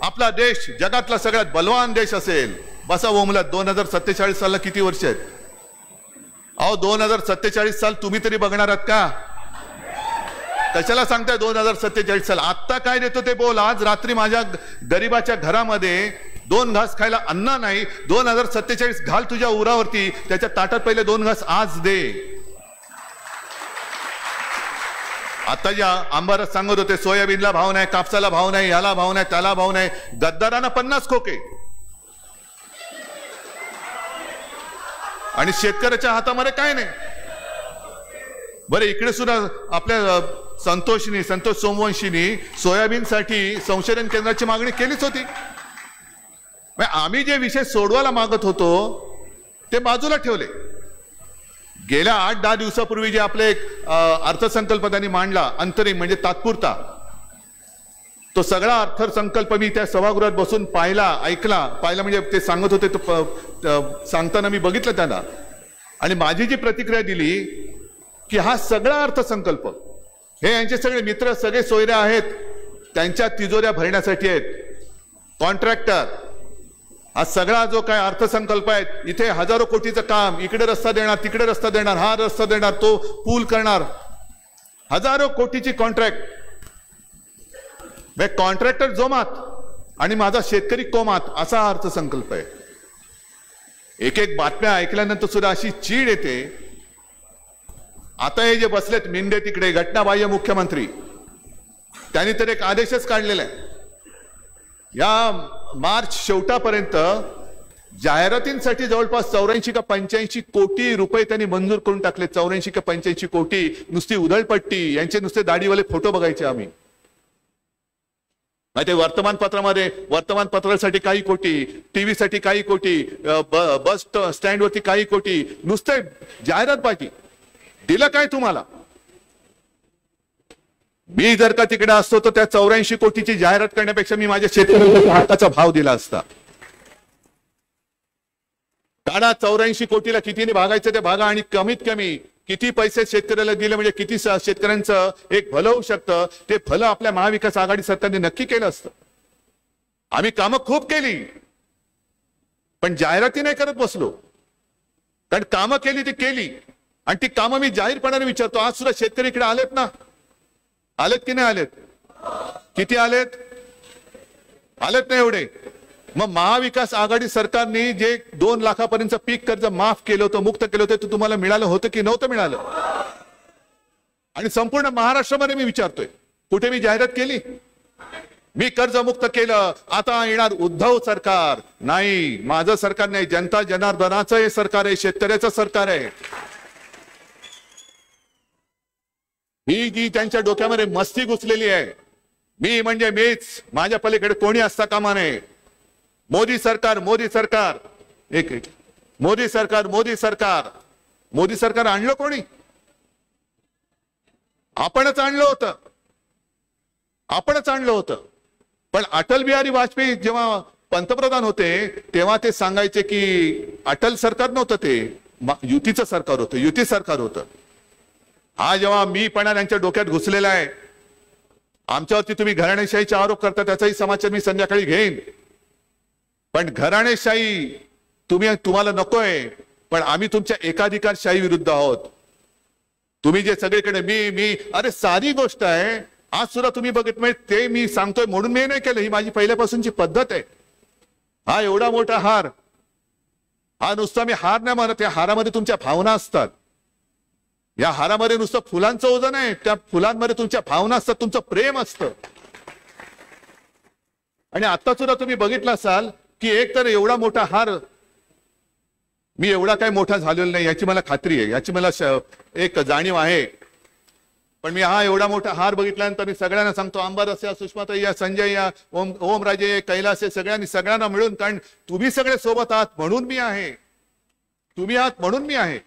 आपला देश जगातला सगळ्यात बलवान देश असेल. बसा ओमला, 2047 सालला किती वर्ष आहेत? अहो 2047 साल तुम्ही तरी बघणार आहात का? कशाला सांगताय 2047 साल? आत्ता काय देतो ते बोल. आज रात्री माझ्या गरीबाच्या घरामध्ये 2 घास खायला अन्न नाही. 2047 घाल तुझ्या उरावरती, त्याच्या ताटात पहिले 2 घास आज दे. आता या आंबारस सांगत होते सोयाबीनला भाव नाही, कापसाला भाव नाही, याला भाव नाही, त्याला भाव नाही. गद्दारांना 50 खोके आणि शेतकऱ्याच्या हातामध्ये काय नाही. बरं, इकडे सुद्धा आपल्या संतोष सोमवंशीनी सोयाबीनसाठी संशोधन केंद्राची मागणी केलीच होती. आम्ही जे विषय सोडवायला मागत होतो ते बाजूला ठेवले. गेल्या 8-10 दिवसापूर्वी जे आपले एक अर्थसंकल्प त्यांनी मांडला, अंतरिम म्हणजे तात्पुरता, तो सगळा अर्थसंकल्प मी त्या सभागृहात बसून ऐकला म्हणजे ते सांगत होते, तो सांगताना मी बघितलं त्यांना. आणि माझी जी प्रतिक्रिया दिली की हा सगळा अर्थसंकल्प हे यांचे सगळे मित्र, सगळे सोयरे आहेत, त्यांच्या तिजोऱ्या भरण्यासाठी आहेत. कॉन्ट्रॅक्टर, हा सगळा जो काय अर्थसंकल्प आहे, इथे हजारो कोटीचं काम, इकडे रस्ता देणार, तिकडे रस्ता देणार, हा रस्ता देणार, तो पूल करणार, हजारो कोटीची कॉन्ट्रॅक्ट. कॉन्ट्रॅक्टर जोमात आणि माझा शेतकरी कोमात, असा हा अर्थसंकल्प आहे. एक बातम्या ऐकल्यानंतर सुद्धा अशी चीड येते. आता हे जे बसलेत मिंडे तिकडे, घटनाबाह्य मुख्यमंत्री, त्यांनी तर एक आदेशच काढलेला आहे. या मार्च शेवटापर्यंत जाहिरातींसाठी जवळपास 84 का 85 कोटी रुपये त्यांनी मंजूर करून टाकले. 84 का 85 कोटी. नुसती उधळपट्टी, यांचे नुसते दाढीवाले फोटो बघायचे आम्ही. ते वर्तमानपत्रासाठी काही कोटी, टीव्हीसाठी काही कोटी, बस स्टँडवरती काही कोटी, नुसते जाहिरात पाहिजे. दिलं काय तुम्हाला? मी जर का तिकडे असतो तर त्या 84 कोटीची जाहिरात करण्यापेक्षा मी माझ्या शेतकऱ्यांना हक्काचा भाव दिला असता. काढा 84 कोटीला कितीने भागायचं ते भागा, आणि कमीत कमी किती पैसे शेतकऱ्याला दिले म्हणजे किती शेतकऱ्यांचं एक भलं होऊ शकतं, ते भलं आपल्या महाविकास आघाडी सरकारने नक्की केलं असतं. आम्ही कामं खूप केली, पण जाहिराती नाही करत बसलो. कारण कामं केली ती केली, आणि ती कामं मी जाहीरपणाने विचारतो. आज सुद्धा शेतकरी इकडे आलेत ना? आलेत की नाही आलेत? किती आलेत? आलेत नाही एवढे. मग महाविकास आघाडी सरकारने जे 2 लाखापर्यंत पीक कर्ज माफ केलं होतं, मुक्त केलं होतं, ते तुम्हाला मिळालं होतं की नव्हतं मिळालं? आणि संपूर्ण महाराष्ट्रामध्ये मी विचारतोय, कुठे मी जाहिरात केली? मी कर्जमुक्त केलं. आता येणार उद्धव सरकार. नाही, माझं सरकार नाही, जनता जनार्दनाचं हे सरकार आहे, शेतकऱ्याचं सरकार आहे. ही जी त्यांच्या डोक्यामध्ये मस्ती घुसलेली आहे, मी म्हणजे मीच, माझ्या पलीकडे कोणी असता कामा नये. मोदी सरकार, मोदी सरकार, एक मोदी सरकार, मोदी सरकार. मोदी सरकार आणलं कोणी? आपणच आणलं होतं, आपणच आणलं होतं. पण अटल बिहारी वाजपेयी जेव्हा पंतप्रधान होते तेव्हा ते सांगायचे की अटल सरकार नव्हतं, ते युतीचं सरकार होतं, युती सरकार होतं. हा जेव्हा मी पण यांच्या डोक्यात घुसलेला आहे. आमच्यावरती तुम्ही घराणेशाहीचा आरोप करता, त्याचाही समाचार मी संध्याकाळी घेईन. पण घराणेशाही तुम्हाला नकोय, पण आम्ही तुमच्या एकाधिकारशाही विरुद्ध आहोत. तुम्ही जे सगळीकडे मी अरे सारी गोष्ट आहे. आज सुद्धा तुम्ही बघितलं, ते मी सांगतोय म्हणून मी नाही केलं, ही माझी पहिल्यापासूनची पद्धत आहे. हा एवढा मोठा हार, हा नुसता मी हार नाही म्हणत, या हारामध्ये तुमच्या भावना असतात. या हारामध्ये नुसतं फुलांचं ओझं नाही, त्या फुलांमध्ये तुमच्या भावना असतात, तुमचं प्रेम असतं. आणि आता सुद्धा तुम्ही बघितलं असाल की एक तर एवढा मोठा हार, मी एवढा काही मोठा झालेला नाही याची मला खात्री आहे, याची मला एक जाणीव आहे. पण मी हा एवढा मोठा हार बघितल्यानंतर मी सगळ्यांना सांगतो, अंबादास या, सुषमाताई या, संजय या, ओमराजे, कैलास, सगळ्यांना मिळून, कारण तुम्ही सगळे सोबत आहात म्हणून मी आहे, तुम्ही आहात म्हणून मी आहे.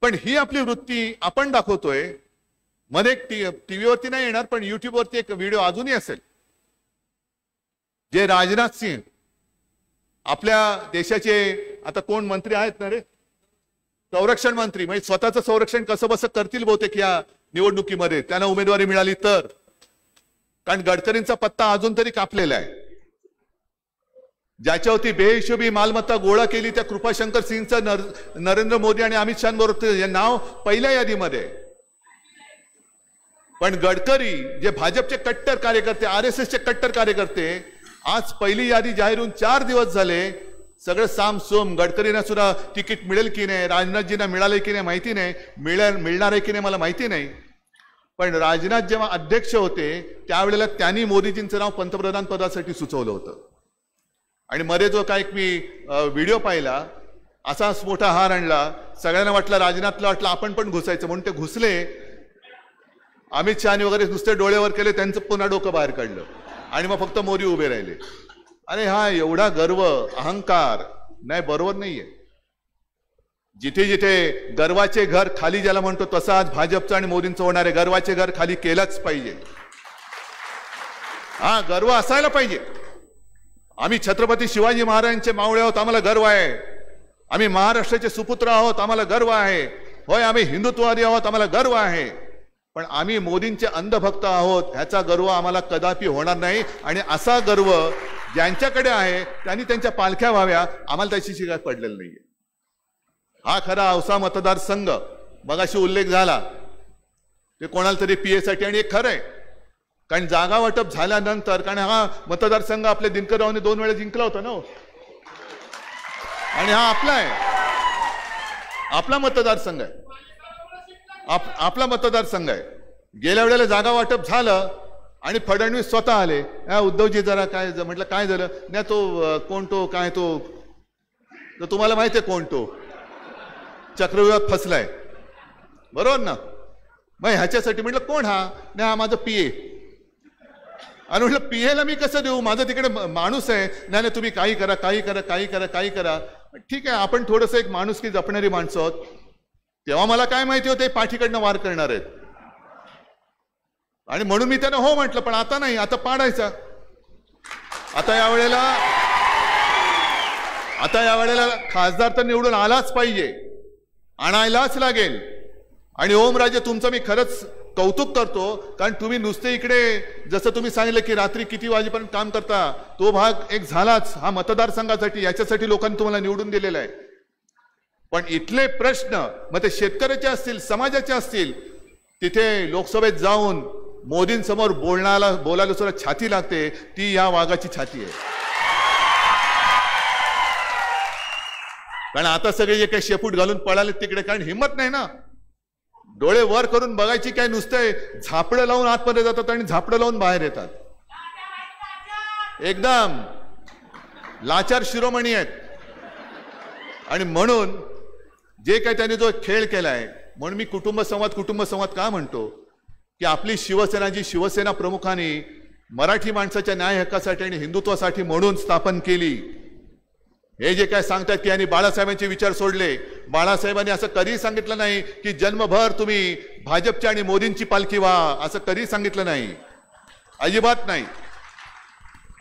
पण ही आपली वृत्ती आपण दाखवतोय. मध्ये टीव्हीवरती नाही येणार, पण युट्यूबवरती एक व्हिडिओ अजूनही असेल, जे राजनाथ सिंह आपल्या देशाचे आता कोण मंत्री आहेत ना रे, संरक्षण मंत्री, म्हणजे स्वतःचं संरक्षण कसं बसं करतील बहुतेक या निवडणुकीमध्ये त्यांना उमेदवारी मिळाली तर. कारण गडकरींचा पत्ता अजून तरी कापलेला आहे. ज्याच्यावरती बेहिशोबी मालमत्ता गोळा केली त्या कृपाशंकर सिंगचं नरेंद्र मोदी आणि अमित शहा बरोबर नाव पहिल्या यादीमध्ये. पण गडकरी जे भाजपचे कट्टर कार्यकर्ते, RSSचे कट्टर कार्यकर्ते, आज पहिली यादी जाहीर होऊन 4 दिवस झाले, सगळं सामसूम. गडकरींना सुद्धा तिकीट मिळेल की नाही, राजनाथजींना मिळाले की नाही माहिती नाही, मिळणार आहे की नाही मला माहिती नाही. पण राजनाथ जेव्हा अध्यक्ष होते त्यावेळेला त्यांनी मोदीजींचं नाव पंतप्रधान पदासाठी सुचवलं होतं. आणि मध्ये जो काय मी व्हिडिओ पाहिला, असाच मोठा हार आणला, सगळ्यांना वाटलं, राजनाथला वाटलं आपण पण घुसायचं, म्हणून ते घुसले. अमित शहानी वगैरे नुसते डोळेवर केले, त्यांचं पुन्हा डोकं बाहेर काढलं आणि मग फक्त मोदी उभे राहिले. अरे हा एवढा गर्व, अहंकार नाही, बरोबर नाहीये. जिथे जिथे गर्वाचे घर खाली ज्याला म्हणतो, तसं आज भाजपचं आणि मोदींचं होणार आहे. गर्वाचे घर खाली केलंच पाहिजे. हा गर्व असायला पाहिजे. आम्ही छत्रपती शिवाजी महाराजांचे मावळे आहोत, आम्हाला गर्व आहे. आम्ही महाराष्ट्राचे सुपुत्र आहोत, आम्हाला गर्व आहे. होय, आम्ही हिंदुत्ववादी आहोत, आम्हाला गर्व आहे. पण आम्ही मोदींचे अंधभक्त आहोत ह्याचा गर्व आम्हाला कदापि होणार नाही. आणि असा गर्व ज्यांच्याकडे आहे त्यांनी त्यांच्या पालख्या व्हाव्या, आम्हाला त्याची शिकायत पडलेली नाहीये. हा खरा औसा मतदारसंघ, मगाशी उल्लेख झाला, ते कोणाला तरी PA साठी. आणि एक खरं आहे, कारण जागा वाटप झाल्यानंतर, कारण हा मतदारसंघ आपल्या दिनकररावने 2 वेळा जिंकला होता ना, आणि हा आपला आहे, आपला मतदारसंघ आहे, आपला मतदारसंघ आहे. गेल्या वेळेला जागा वाटप झालं आणि फडणवीस स्वतः आले. उद्धवजी जरा काय म्हटलं, काय झालं नाही, तो कोण, तो काय, तो तुम्हाला माहिती आहे कोण, तो चक्रव्यूहात फसलाय, बरोबर ना. मग ह्याच्यासाठी म्हटलं कोण हा, नाही हा माझं PA. आणि म्हटलं PA ला मी कसं देऊ, माझं तिकडे माणूस आहे. नाही तुम्ही काही करा, काही करा, काही करा, काही करा. ठीक आहे, आपण थोडंसं एक माणुसकी जपणारी माणसं आहोत. तेव्हा मला काय माहिती होते पाठीकडनं वार करणार आहेत, आणि म्हणून मी त्यांना हो म्हटलं. पण आता नाही, आता पाडायचा. आता यावेळेला खासदार तर निवडून आलाच पाहिजे, आणायलाच लागेल. आणि ओमराजे तुमचं मी खरंच कौतुक करतो, कारण तुम्ही नुसते इकडे जसं तुम्ही सांगितलं की रात्री किती वाजेपर्यंत काम करता, तो भाग एक झालाच. हा मतदारसंघासाठी, याच्यासाठी लोकांनी तुम्हाला निवडून दिलेला आहे. पण इथले प्रश्न, मग ते शेतकऱ्याचे असतील, समाजाचे असतील, तिथे लोकसभेत जाऊन मोदींसमोर बोलायला सुद्धा छाती लागते. ती या वाघाची छाती आहे. कारण आता सगळे जे काही शेपूट घालून पळाले तिकडे, कारण हिंमत नाही ना, डोळे वर करून बघायची काय, नुसते झापडं लावून आतमध्ये जातात आणि झापडं लावून बाहेर येतात. एकदम लाचार शिरोमणी आहेत. आणि म्हणून जे काही त्यांनी जो खेळ केलाय, म्हणून मी कुटुंब संवाद का म्हणतो, की आपली शिवसेना जी शिवसेना प्रमुखांनी मराठी माणसाच्या न्याय हक्कासाठी आणि हिंदुत्वासाठी म्हणून स्थापन केली, हे जे काय सांगतात की यांनी बाळासाहेबांचे विचार सोडले. बाळासाहेबांनी असं कधीही सांगितलं नाही की जन्मभर तुम्ही भाजपच्या आणि मोदींची पालखी व्हा, असं कधीही सांगितलं नाही, अजिबात नाही.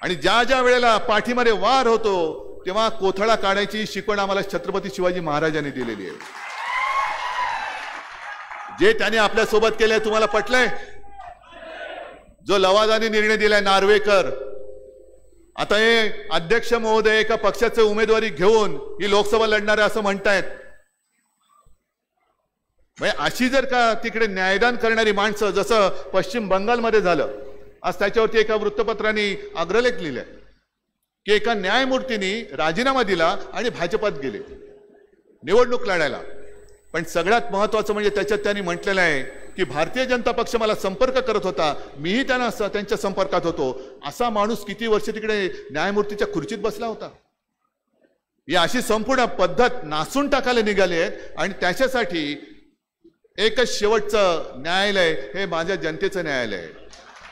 आणि ज्या ज्या वेळेला पाठीमध्ये वार होतो तेव्हा कोथळा काढायची शिकवण आम्हाला छत्रपती शिवाजी महाराजांनी दिलेली आहे. जे त्यांनी आपल्या सोबत केलंय तुम्हाला पटलंय? जो लवादाने निर्णय दिलाय नार्वेकर, आता हे अध्यक्ष महोदय एका पक्षाचे उमेदवारी घेऊन ही लोकसभा लढणार आहे असं म्हणतायत. अशी जर का तिकडे न्यायदान करणारी माणसं, जसं पश्चिम बंगालमध्ये झालं, आज त्याच्यावरती एका वृत्तपत्राने अग्रलेख लिहिलाय की एका न्यायमूर्तींनी राजीनामा दिला आणि भाजपात गेले निवडणूक लढायला. पण सगळ्यात महत्वाचं म्हणजे त्याच्यात त्यांनी म्हटलेलं आहे की भारतीय जनता पक्ष मला संपर्क करत होता, मीही त्यांच्या संपर्कात होतो. असा माणूस किती वर्ष तिकडे न्यायमूर्तीच्या खुर्चीत बसला होता? ही अशी संपूर्ण पद्धत नासून टाकायला निघाली आहेत. आणि त्याच्यासाठी एकच शेवटचं न्यायालय हे माझ्या जनतेचं न्यायालय आहे.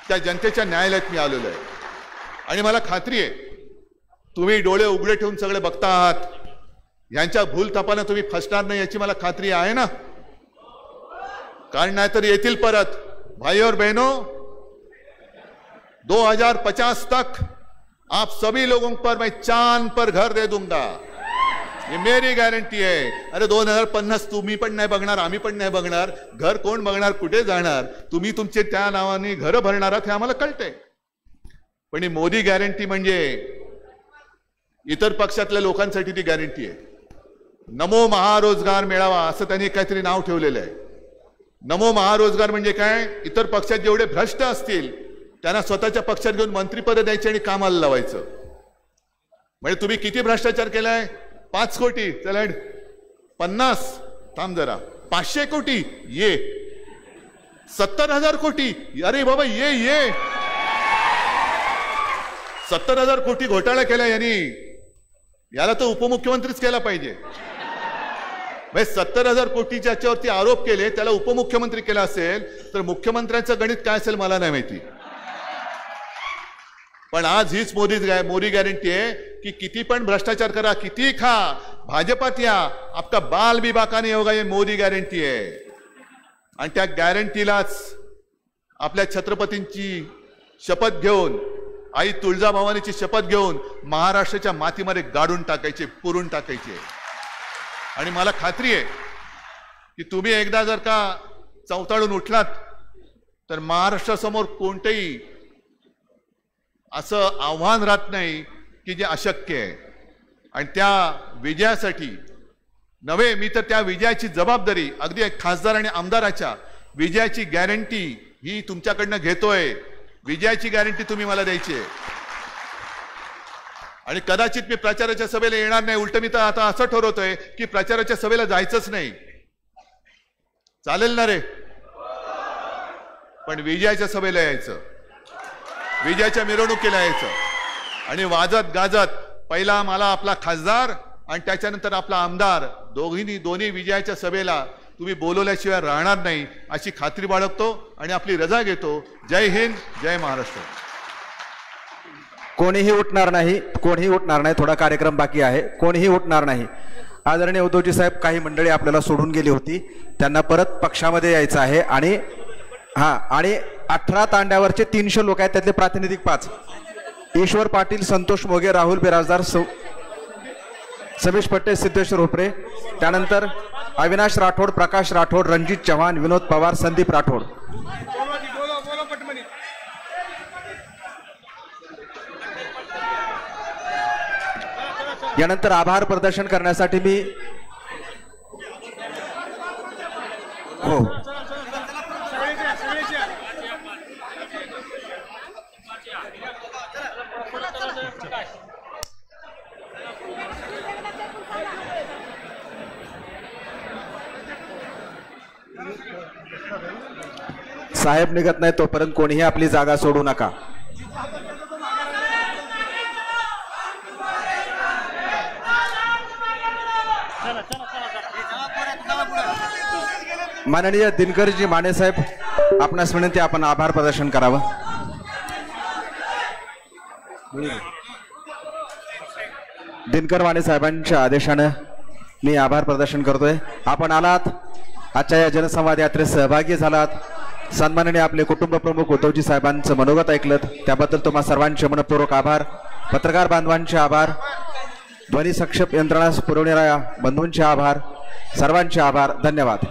त्या जनतेच्या न्यायालयात मी आलेलो आहे. आणि मला खात्री आहे तुम्ही डोळे उघडे ठेवून सगळे बघता आहात. यांच्या भूलथापानं तुम्ही फसणार नाही याची मला खात्री आहे ना. कारण नाहीतर येतील परत. भाई और बहनों, 2050 तक आप सभी लोगों पर मैं चांद पर घर दे दूंगा, ये मेरी गॅरंटी आहे. अरे 2050 तुम्ही पण नाही बघणार, आम्ही पण नाही बघणार. घर कोण बघणार, कुठे जाणार? तुम्ही तुमचे त्या नावाने घर भरणार आहात हे आम्हाला कळतंय. पण ही मोदी गॅरंटी म्हणजे इतर पक्षातल्या लोकांसाठी ती गॅरंटी आहे. नमो महारोजगार मेळावा असं त्यांनी काहीतरी नाव ठेवलेलं आहे. नमो महारोजगार म्हणजे काय? इतर पक्षात जेवढे भ्रष्ट असतील त्यांना स्वतःच्या पक्षात घेऊन मंत्रिपद द्यायची आणि कामाला लावायचं. म्हणजे तुम्ही किती भ्रष्टाचार केलाय? 5 कोटी, चला 50, थांब जरा, 500 कोटी, ये 70,000 कोटी, अरे बाबा ये 70,000 कोटी घोटाळा केला यांनी. याला तर उपमुख्यमंत्रीच केला पाहिजे. 70,000 कोटी ज्याच्यावरती आरोप केले त्याला उपमुख्यमंत्री केला असेल तर मुख्यमंत्र्यांचं गणित काय असेल मला नाही माहिती. पण आज हीच मोदी गॅरंटी आहे की किती पण भ्रष्टाचार करा, किती खा, भाजपात या, आपका बाल भी बाका नहीं होगा, ये मोदी गॅरंटी आहे. आणि त्या गॅरंटीलाच आपल्या छत्रपतींची शपथ घेऊन, आई तुळजाभवानीची शपथ घेऊन महाराष्ट्राच्या मातीमध्ये गाडून टाकायचे, पुरून टाकायचे. आणि मला खात्री आहे की तुम्ही एकदा जर का चवताळून उठलात तर महाराष्ट्रासमोर कोणतेही असं आव्हान राहत नाही की जे अशक्य आहे. आणि त्या विजयासाठी नव्हे, मी तर त्या विजयाची जबाबदारी अगदी एक खासदार आणि आमदाराच्या विजयाची गॅरंटी ही तुमच्याकडनं घेतोय. विजयाची गॅरंटी तुम्ही मला द्यायची आहे. आणि कदाचित मी प्रचाराच्या सभेला येणार नाही, उलट मी तर आता असं ठरवतोय की प्रचाराच्या सभेला जायचंच नाही. चालेल ना रे? पण विजयाच्या सभेला यायचं, विजयाच्या मिरवणुकीला यायचं आणि वाजत गाजत पहिला मला आपला खासदार आणि त्याच्यानंतर आपला आमदार दोन्ही विजयाच्या सभेला तुम्ही बोलवल्याशिवाय राहणार नाही अशी खात्री बाळगतो आणि आपली रजा घेतो. जय हिंद, जय महाराष्ट्र. कोणीही उठणार नाही. थोडा कार्यक्रम बाकी आहे. कोणीही उठणार नाही. आदरणीय उद्धवजी साहेब, काही मंडळी आपल्याला सोडून गेली होती, त्यांना परत पक्षामध्ये यायचं आहे. आणि 18 तांड्यावरचे 300 लोक आहेत, त्यातले प्रातिनिधिक 5. ईश्वर पाटील, संतोष मोगे, राहुल बिराजदार, समीश पट्टे, सिद्धेश्वर उपरे, त्यानंतर अविनाश राठोड, प्रकाश राठोड, रणजित चव्हाण, विनोद पवार, संदीप राठोड. यानंतर आभार प्रदर्शन करण्यासाठी मी साहेब निघत नाही तोपर्यंत कोणीही आपली जागा सोडू नका. माननीय दिनकरजी माने साहेब, आपणास विनंती, आपण आभार प्रदर्शन करावं. दिनकर माने साहेबांच्या आदेशानं मी आभार प्रदर्शन करतोय. आपण आलात, आजच्या या जनसंवाद यात्रेत सहभागी झालात, सन्माननीय आपले कुटुंब प्रमुख उद्धवजी साहेबांचं मनोगत ऐकलं, त्याबद्दल तुम्हा सर्वांचे मनपूर्वक आभार. पत्रकार बांधवांचे आभार, ध्वनी सक्षम यंत्रणा पुरवणाऱ्या बंधूंचे आभार, सर्वांचे आभार. धन्यवाद.